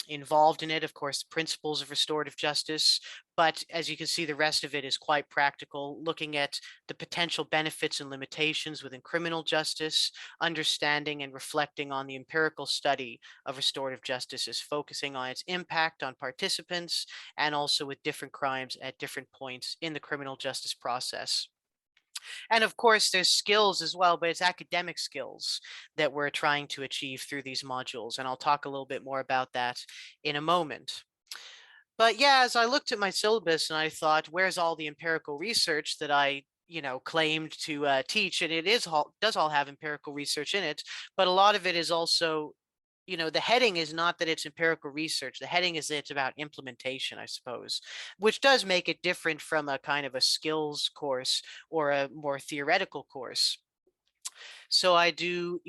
involved in it. Of course, the principles of restorative justice. But as you can see, the rest of it is quite practical, looking at the potential benefits and limitations within criminal justice, understanding and reflecting on the empirical study of restorative justice, is focusing on its impact on participants and also with different crimes at different points in the criminal justice process. And of course, there's skills as well, but it's academic skills that we're trying to achieve through these modules. And I'll talk a little bit more about that in a moment. But yeah, as I looked at my syllabus and I thought, where's all the empirical research that I claimed to teach, and it does all have empirical research in it, but a lot of it is also, the heading is not that it's empirical research. The heading is that it's about implementation, I suppose, which does make it different from a kind of a skills course or a more theoretical course. So I do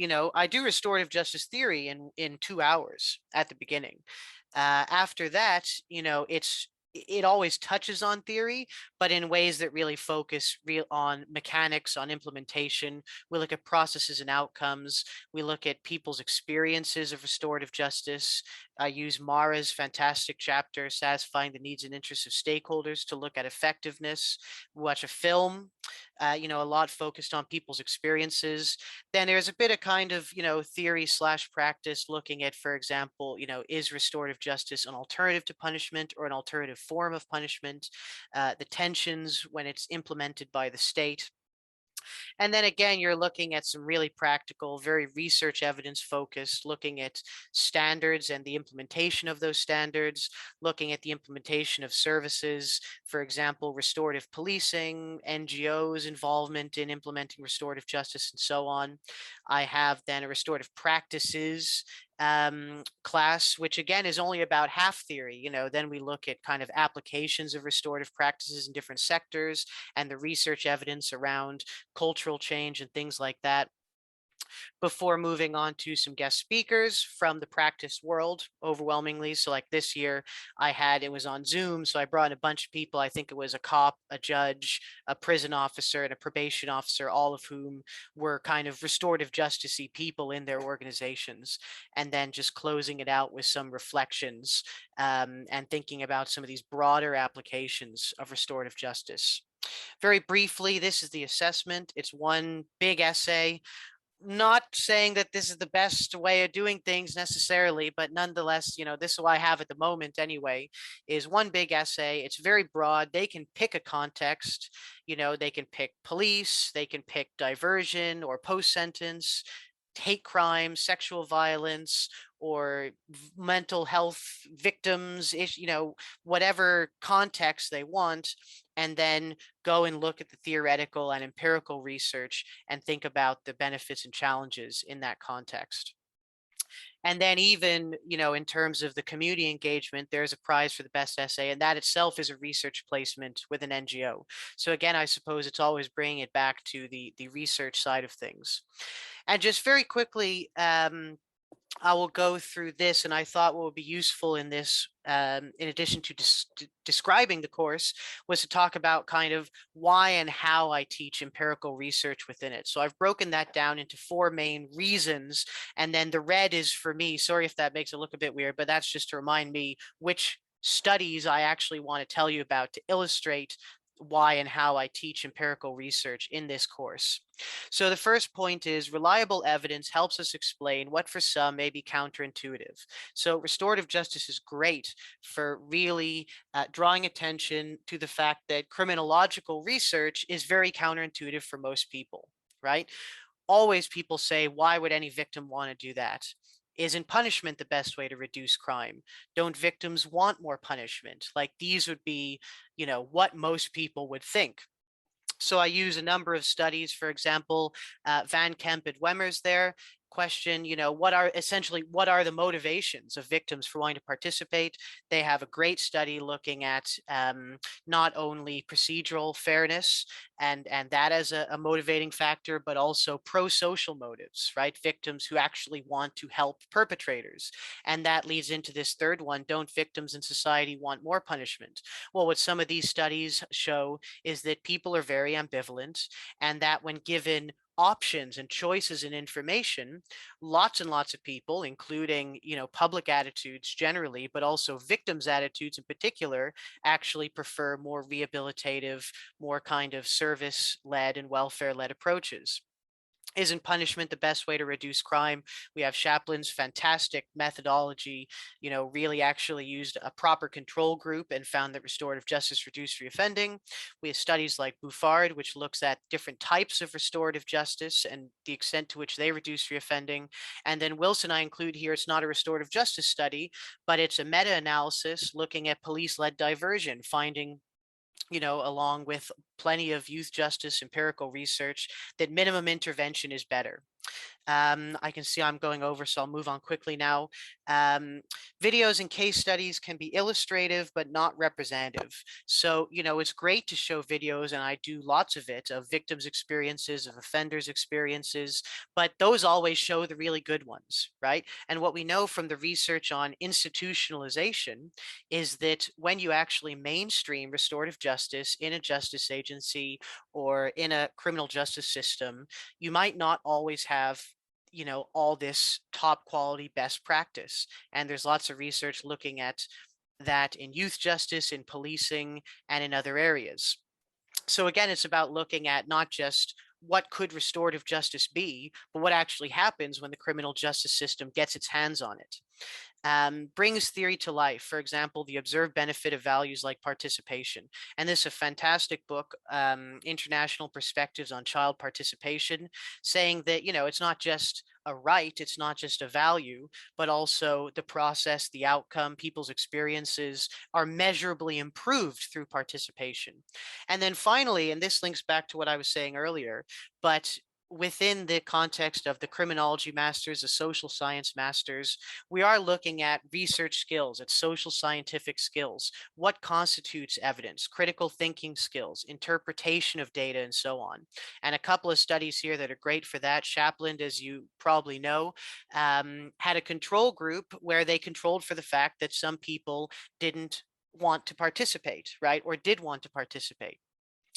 restorative justice theory in 2 hours at the beginning. After that, it always touches on theory, but in ways that really focus on mechanics, on implementation. We look at processes and outcomes. We look at people's experiences of restorative justice. I use Mara's fantastic chapter, Satisfying the Needs and Interests of Stakeholders, to look at effectiveness. We watch a film, a lot focused on people's experiences. Then there's a bit of kind of, theory / practice looking at, for example, is restorative justice an alternative to punishment or an alternative form of punishment? The tensions when it's implemented by the state. And then again, you're looking at some really practical, very research evidence focused, looking at standards and the implementation of those standards, looking at the implementation of services, for example, restorative policing, NGOs' involvement in implementing restorative justice, and so on. I have then a restorative practices class, which again is only about half theory. Then we look at kind of applications of restorative practices in different sectors and the research evidence around cultural change and things like that, before moving on to some guest speakers from the practice world overwhelmingly. So like this year it was on Zoom. So I brought in a bunch of people. I think it was a cop, a judge, a prison officer, and a probation officer, all of whom were kind of restorative justice-y people in their organizations. And then just closing it out with some reflections and thinking about some of these broader applications of restorative justice. Very briefly, this is the assessment. It's one big essay. Not saying that this is the best way of doing things necessarily, but nonetheless, this is what I have at the moment anyway, is one big essay. It's very broad. They can pick a context, they can pick police, they can pick diversion or post-sentence, hate crime, sexual violence, or mental health victims, whatever context they want, and then go and look at the theoretical and empirical research and think about the benefits and challenges in that context. And then even, in terms of the community engagement, there's a prize for the best essay, and that itself is a research placement with an NGO. So again, I suppose it's always bringing it back to the research side of things. And just very quickly, I will go through this, and I thought what would be useful in this, in addition to describing the course, was to talk about kind of why and how I teach empirical research within it. So I've broken that down into 4 main reasons, and then the red is for me. Sorry if that makes it look a bit weird, but that's just to remind me which studies I actually want to tell you about to illustrate why and how I teach empirical research in this course. So the first point is reliable evidence helps us explain what for some may be counterintuitive. So restorative justice is great for really drawing attention to the fact that criminological research is very counterintuitive for most people, right? Always people say, why would any victim want to do that? Isn't punishment the best way to reduce crime? Don't victims want more punishment? Like these would be, what most people would think. So I use a number of studies, for example, Van Kemp and Wemmers there question, what are the motivations of victims for wanting to participate? They have a great study looking at not only procedural fairness and that as a motivating factor, but also pro-social motives, right? Victims who actually want to help perpetrators. And that leads into this third one, don't victims in society want more punishment? Well, what some of these studies show is that people are very ambivalent, and that when given options and choices and information, lots and lots of people, including public attitudes generally, but also victims' attitudes in particular, actually prefer more rehabilitative, more kind of service-led and welfare-led approaches. Isn't punishment the best way to reduce crime? We have Chaplin's fantastic methodology, really actually used a proper control group and found that restorative justice reduced reoffending. We have studies like Bouffard, which looks at different types of restorative justice and the extent to which they reduce reoffending. And then Wilson, I include here, it's not a restorative justice study, but it's a meta-analysis looking at police-led diversion, finding along with plenty of youth justice empirical research that minimum intervention is better. I can see I'm going over, so I'll move on quickly now. Videos and case studies can be illustrative, but not representative. So, it's great to show videos, and I do lots of it, of victims' experiences, of offenders' experiences, but those always show the really good ones, right? And what we know from the research on institutionalization is that when you actually mainstream restorative justice in a justice agency or in a criminal justice system, you might not always have all this top quality best practice. And there's lots of research looking at that in youth justice, in policing, and in other areas. So again, it's about looking at not just what could restorative justice be, but what actually happens when the criminal justice system gets its hands on it. Brings theory to life. For example, the observed benefit of values like participation. And this is a fantastic book, International Perspectives on Child Participation, saying that, it's not just a right, it's not just a value, but also the process, the outcome, people's experiences are measurably improved through participation. And then finally, and this links back to what I was saying earlier, but within the context of the criminology masters, the social science masters, we are looking at research skills, at social scientific skills, what constitutes evidence, critical thinking skills, interpretation of data, and so on. And a couple of studies here that are great for that. Shapland, as you probably know, had a control group where they controlled for the fact that some people didn't want to participate, right? Or did want to participate,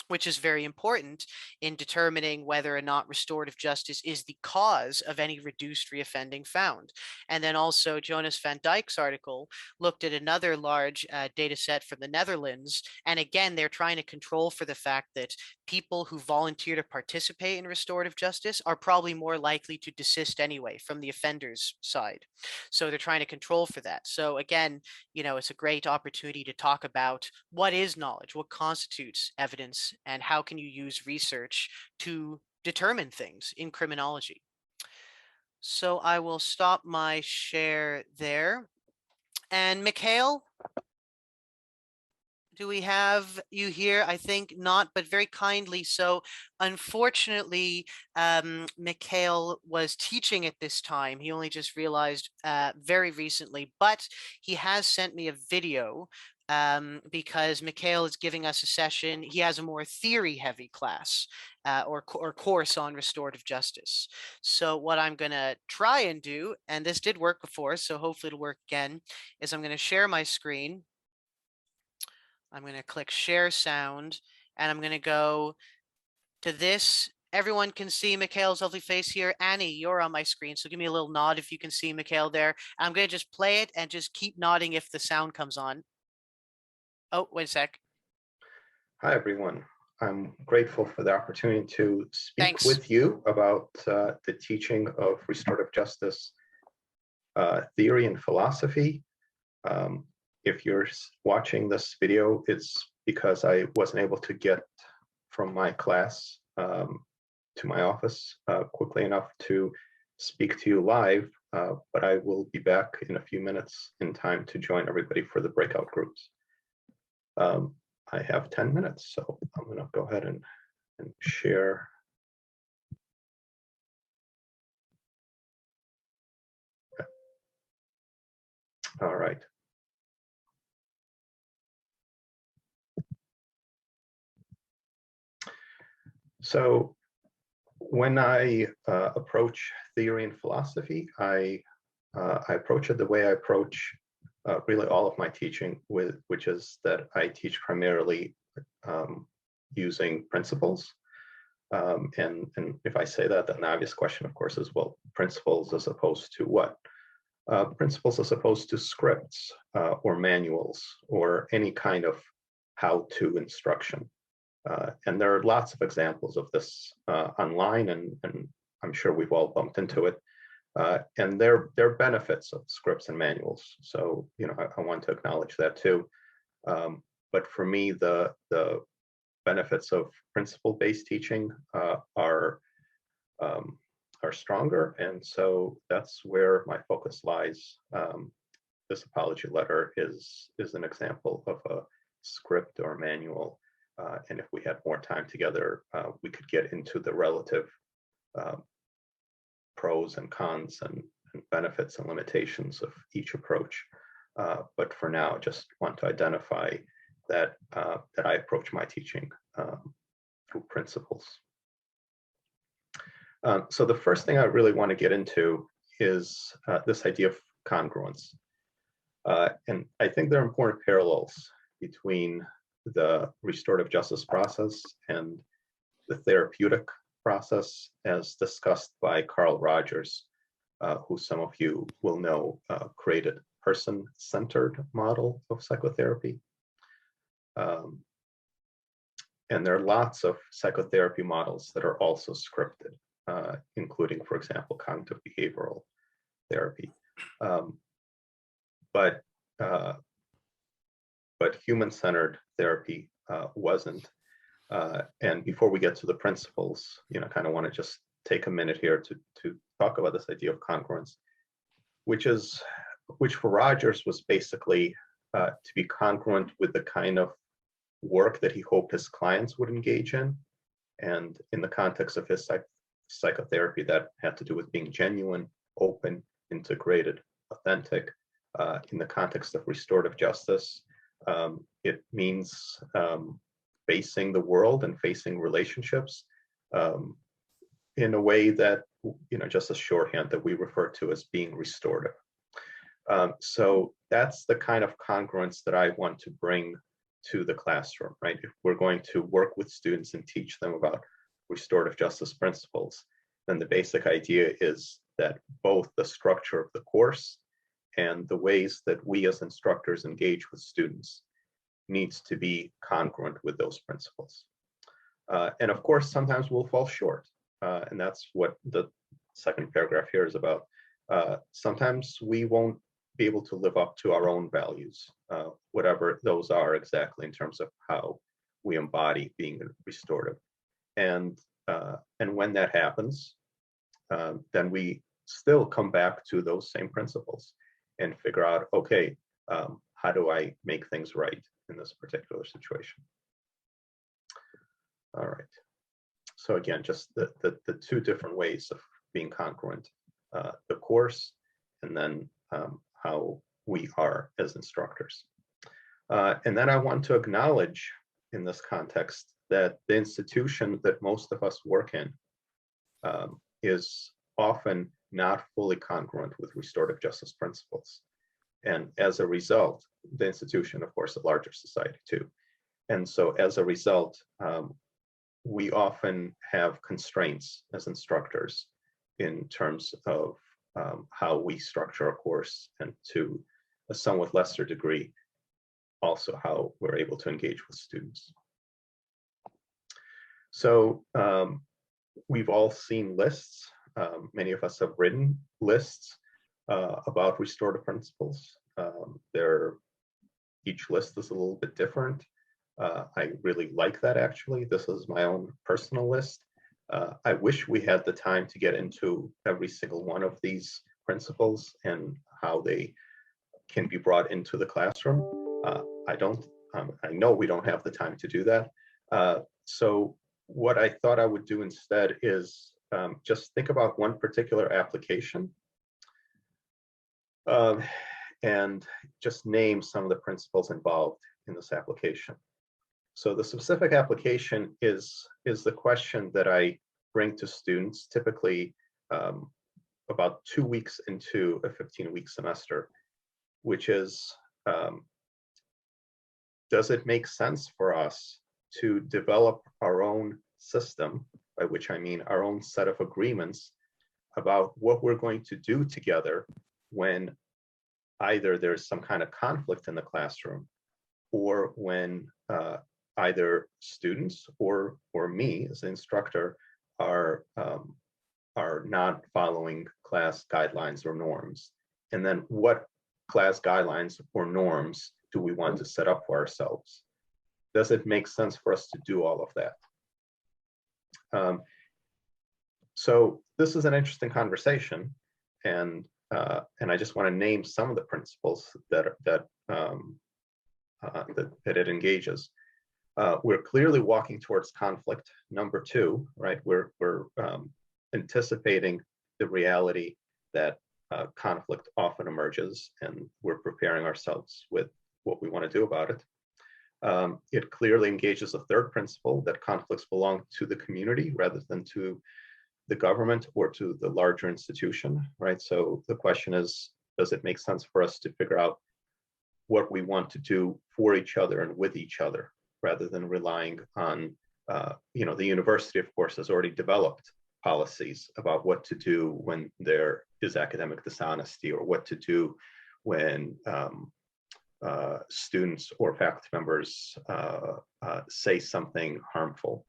which is very important in determining whether or not restorative justice is the cause of any reduced reoffending found. And then also Jonas van Dijk's article looked at another large data set from the Netherlands. And again, they're trying to control for the fact that people who volunteer to participate in restorative justice are probably more likely to desist anyway from the offender's side. So they're trying to control for that. So again, it's a great opportunity to talk about what is knowledge, what constitutes evidence, and how can you use research to determine things in criminology. So I will stop my share there. And Mikhail, do we have you here? I think not, but very kindly. So unfortunately, Mikhail was teaching at this time. He only just realized very recently, but he has sent me a video because Mikhail is giving us a session. He has a more theory heavy class or course on restorative justice. So what I'm going to try and do, and this did work before, so hopefully it'll work again, is I'm going to share my screen. I'm going to click share sound, and I'm going to go to this. Everyone can see Mikhail's lovely face here. Annie, you're on my screen, so give me a little nod if you can see Mikhail there. I'm going to just play it and just keep nodding if the sound comes on. Oh, wait a sec. Hi, everyone. I'm grateful for the opportunity to speak Thanks. with you about the teaching of restorative justice theory and philosophy. If you're watching this video, it's because I wasn't able to get from my class to my office quickly enough to speak to you live, but I will be back in a few minutes in time to join everybody for the breakout groups. I have 10 minutes, so I'm going to go ahead and share. Okay. All right. So when I approach theory and philosophy, I approach it the way I approach really all of my teaching, which is that I teach primarily using principles. And if I say that, then the obvious question, of course, is, well, principles as opposed to what? Principles as opposed to scripts or manuals or any kind of how-to instruction. And there are lots of examples of this online, and I'm sure we've all bumped into it. And there are benefits of scripts and manuals. So, I want to acknowledge that too. But for me, the benefits of principle-based teaching are stronger. And so that's where my focus lies. This apology letter is an example of a script or manual And if we had more time together, we could get into the relative pros and cons and benefits and limitations of each approach. But for now, just want to identify that that I approach my teaching through principles. So the first thing I really want to get into is this idea of congruence. And I think there are important parallels between the restorative justice process and the therapeutic process, as discussed by Carl Rogers, who some of you will know created person-centered model of psychotherapy. And there are lots of psychotherapy models that are also scripted, including, for example, cognitive behavioral therapy. But human-centered therapy wasn't. And before we get to the principles, kind of want to just take a minute here to talk about this idea of congruence, which for Rogers was basically to be congruent with the kind of work that he hoped his clients would engage in. And in the context of his psychotherapy, that had to do with being genuine, open, integrated, authentic. In the context of restorative justice, it means facing the world and facing relationships in a way that, just a shorthand that we refer to as being restorative. So that's the kind of congruence that I want to bring to the classroom, right? If we're going to work with students and teach them about restorative justice principles, then the basic idea is that both the structure of the course and the ways that we as instructors engage with students needs to be congruent with those principles. And of course, sometimes we'll fall short. And that's what the second paragraph here is about. Sometimes we won't be able to live up to our own values, whatever those are exactly in terms of how we embody being restorative. And when that happens, then we still come back to those same principles and figure out, okay, how do I make things right in this particular situation? All right. So again, just the two different ways of being congruent, the course, and then how we are as instructors. And then I want to acknowledge in this context that the institution that most of us work in is often not fully congruent with restorative justice principles. And as a result, the institution, of course, a larger society too. And so as a result, we often have constraints as instructors in terms of how we structure a course, and to a somewhat lesser degree, also how we're able to engage with students. So we've all seen lists. Many of us have written lists about restorative principles. Each list is a little bit different. I really like that, actually. This is my own personal list. I wish we had the time to get into every single one of these principles and how they can be brought into the classroom. I know we don't have the time to do that. So what I thought I would do instead is just think about one particular application and just name some of the principles involved in this application. So the specific application is the question that I bring to students typically about 2 weeks into a 15-week semester, which is, does it make sense for us to develop our own system, by which I mean our own set of agreements about what we're going to do together when either there's some kind of conflict in the classroom, or when either students or me as an instructor are not following class guidelines or norms, and then what class guidelines or norms do we want to set up for ourselves? Does it make sense for us to do all of that? So this is an interesting conversation, and I just want to name some of the principles that it engages. We're clearly walking towards conflict. Number two, right? We're anticipating the reality that conflict often emerges, and we're preparing ourselves with what we want to do about it. It clearly engages a third principle, that conflicts belong to the community rather than to the government or to the larger institution, right? So the question is, does it make sense for us to figure out what we want to do for each other and with each other, rather than relying on, the university, of course, has already developed policies about what to do when there is academic dishonesty, or what to do when students or faculty members say something harmful.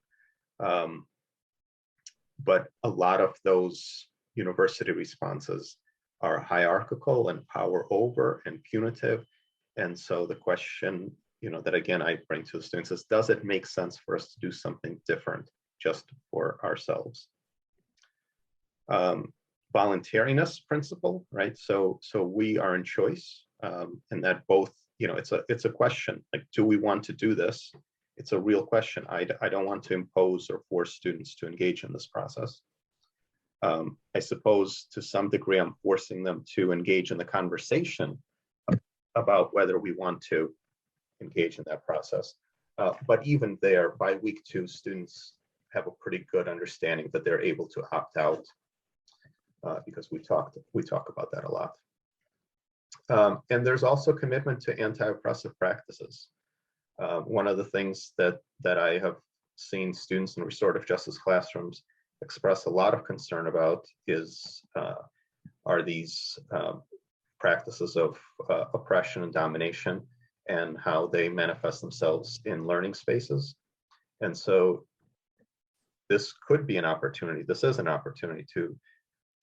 But a lot of those university responses are hierarchical and power over and punitive. And so the question, that again I bring to the students is, does it make sense for us to do something different just for ourselves? Voluntariness principle, right? So we are in choice, and that both, it's a question, like, do we want to do this? It's a real question. I don't want to impose or force students to engage in this process. I suppose to some degree I'm forcing them to engage in the conversation about whether we want to engage in that process. But even there, by week 2, students have a pretty good understanding that they're able to opt out, because we talk about that a lot. And there's also commitment to anti-oppressive practices. One of the things that I have seen students in restorative justice classrooms express a lot of concern about are these practices of oppression and domination, and how they manifest themselves in learning spaces. And so this could be an opportunity, this is an opportunity to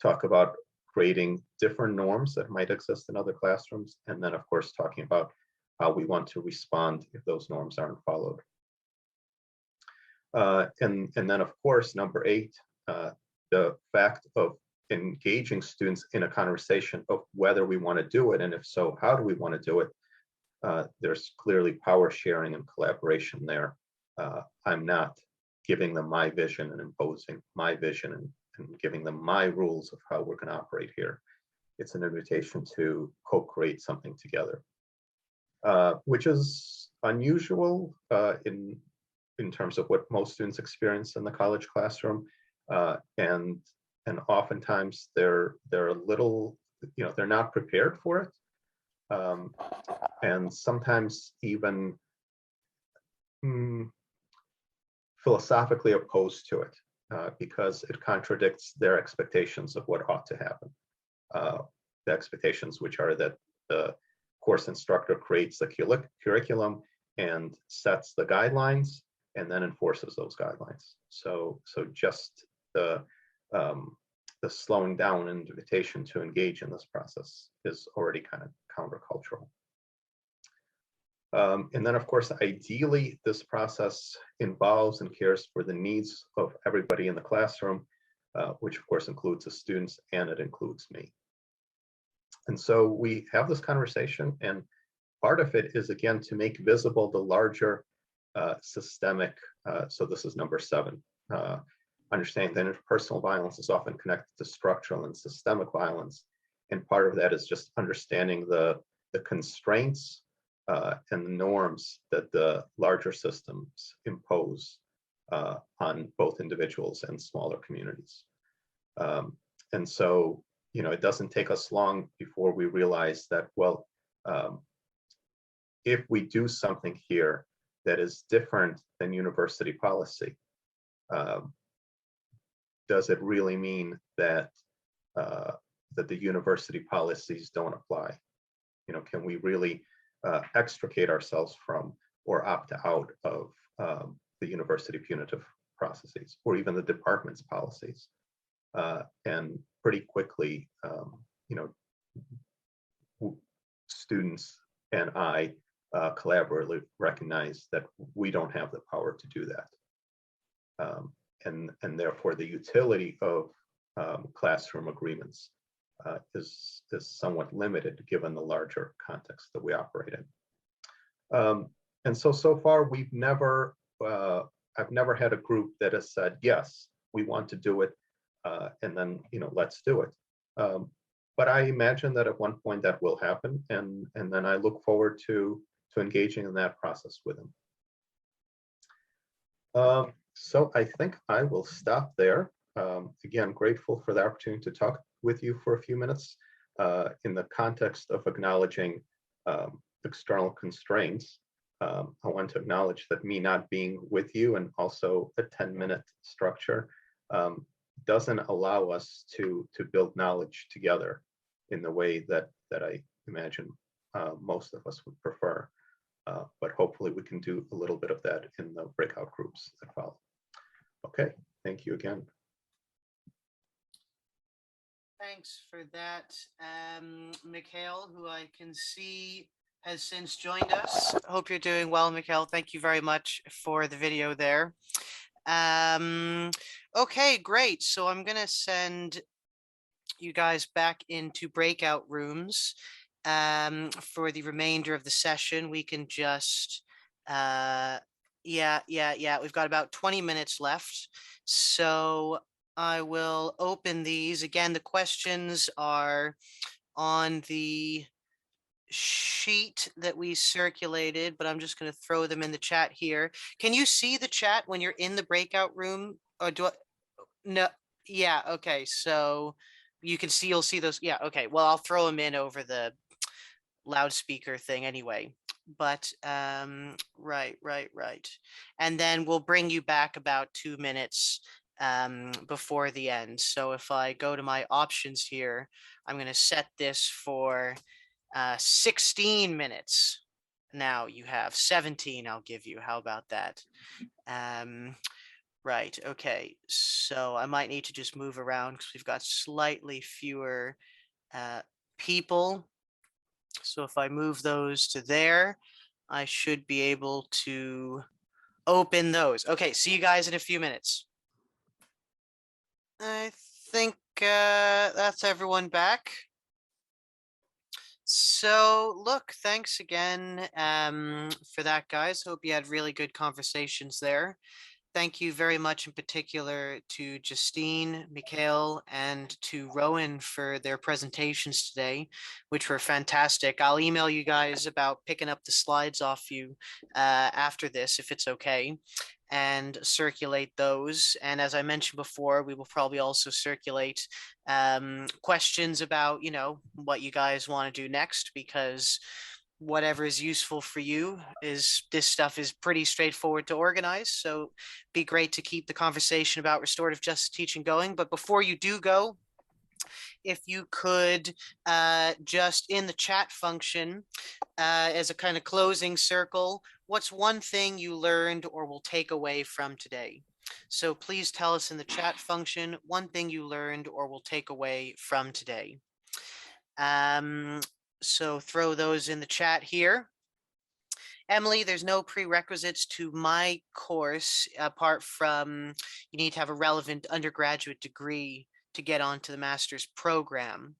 talk about creating different norms that might exist in other classrooms, and then of course talking about how we want to respond if those norms aren't followed. And then of course, number 8, the fact of engaging students in a conversation of whether we want to do it, and if so, how do we want to do it? There's clearly power sharing and collaboration there. I'm not giving them my vision and imposing my vision and giving them my rules of how we're going to operate here. It's an invitation to co-create something together, which is unusual in terms of what most students experience in the college classroom, and oftentimes they're a little, they're not prepared for it, and sometimes even philosophically opposed to it, because it contradicts their expectations of what ought to happen. The expectations, which are that the course instructor creates the curriculum and sets the guidelines and then enforces those guidelines. So just the slowing down and invitation to engage in this process is already kind of countercultural. And then of course, ideally, this process involves and cares for the needs of everybody in the classroom, which of course includes the students, and it includes me. And so we have this conversation, and part of it is, again, to make visible the larger systemic, so this is number 7, understanding that interpersonal violence is often connected to structural and systemic violence. And part of that is just understanding the constraints and the norms that the larger systems impose on both individuals and smaller communities. And so, it doesn't take us long before we realize that, well, if we do something here that is different than university policy, does it really mean that that the university policies don't apply? Can we really extricate ourselves from or opt out of the university punitive processes, or even the department's policies? And pretty quickly, students and I collaboratively recognize that we don't have the power to do that. And therefore the utility of classroom agreements is somewhat limited given the larger context that we operate in. And so far we've never, I've never had a group that has said, yes, we want to do it, and then, let's do it. But I imagine that at one point that will happen, and then I look forward to engaging in that process with them. So I think I will stop there. Again, grateful for the opportunity to talk with you for a few minutes in the context of acknowledging external constraints. I want to acknowledge that me not being with you and also a 10-minute structure doesn't allow us to build knowledge together in the way that I imagine most of us would prefer. But hopefully we can do a little bit of that in the breakout groups that follow. Okay, thank you again. Thanks for that, Mikhail, who I can see has since joined us. Hope you're doing well, Mikhail. Thank you very much for the video there. Okay, great. So I'm going to send you guys back into breakout rooms for the remainder of the session. We can just, yeah, we've got about 20 minutes left. So I will open these. Again, the questions are on the sheet that we circulated, but I'm just going to throw them in the chat here. Can you see the chat when you're in the breakout room? Or do I? No. Yeah. Okay. So you can see, you'll see those. Yeah. Okay. Well, I'll throw them in over the loudspeaker thing anyway. But right. And then we'll bring you back about 2 minutes before the end. So if I go to my options here, I'm going to set this for 16 minutes. Now you have 17 I'll give you. How about that? Right. Okay. So I might need to just move around because we've got slightly fewer people. So if I move those to there, I should be able to open those. Okay. See you guys in a few minutes. I think that's everyone back. So look, thanks again for that, guys. Hope you had really good conversations there. Thank you very much in particular to Justine, Mikhail, and to Rowan for their presentations today, which were fantastic. I'll email you guys about picking up the slides off you after this, if it's okay, and circulate those. And as I mentioned before, we will probably also circulate questions about, what you guys want to do next, because whatever is useful for you is, this stuff is pretty straightforward to organize. So be great to keep the conversation about restorative justice teaching going. But before you do go, if you could just in the chat function as a kind of closing circle, what's one thing you learned or will take away from today? So please tell us in the chat function, one thing you learned or will take away from today. So throw those in the chat here. Emily, there's no prerequisites to my course apart from you need to have a relevant undergraduate degree to get onto the master's program.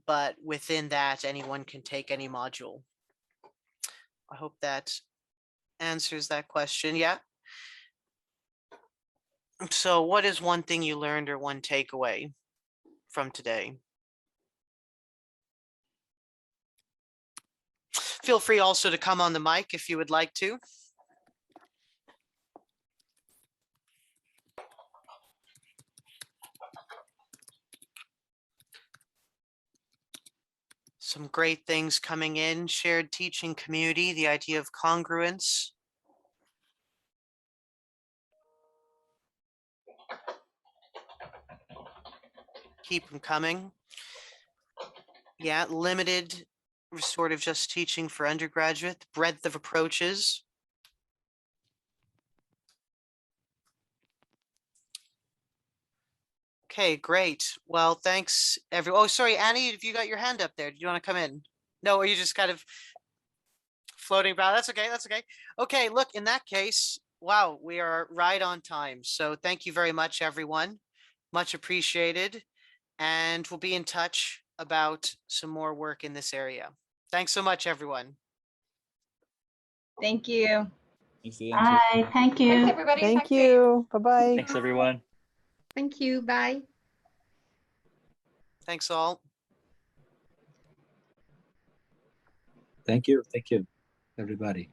But within that, anyone can take any module. I hope that answers that question. Yeah. So what is one thing you learned or one takeaway from today? Feel free also to come on the mic if you would like to. Some great things coming in. Shared teaching community, the idea of congruence. Keep them coming. Yeah, limited restorative justice teaching for undergraduate, breadth of approaches. Okay, great. Well, thanks everyone. Oh, sorry, Annie, have you got your hand up there? Do you want to come in? No, are you just kind of floating about? That's okay, that's okay. Okay, look, in that case, wow, we are right on time. So thank you very much, everyone. Much appreciated. And we'll be in touch about some more work in this area. Thanks so much, everyone. Thank you. Thanks for the answer. Bye. Thank you. Thanks, everybody. Thank Talk to you. you. Bye-bye. Thanks, everyone. Thank you. Bye. Thanks all. Thank you, everybody.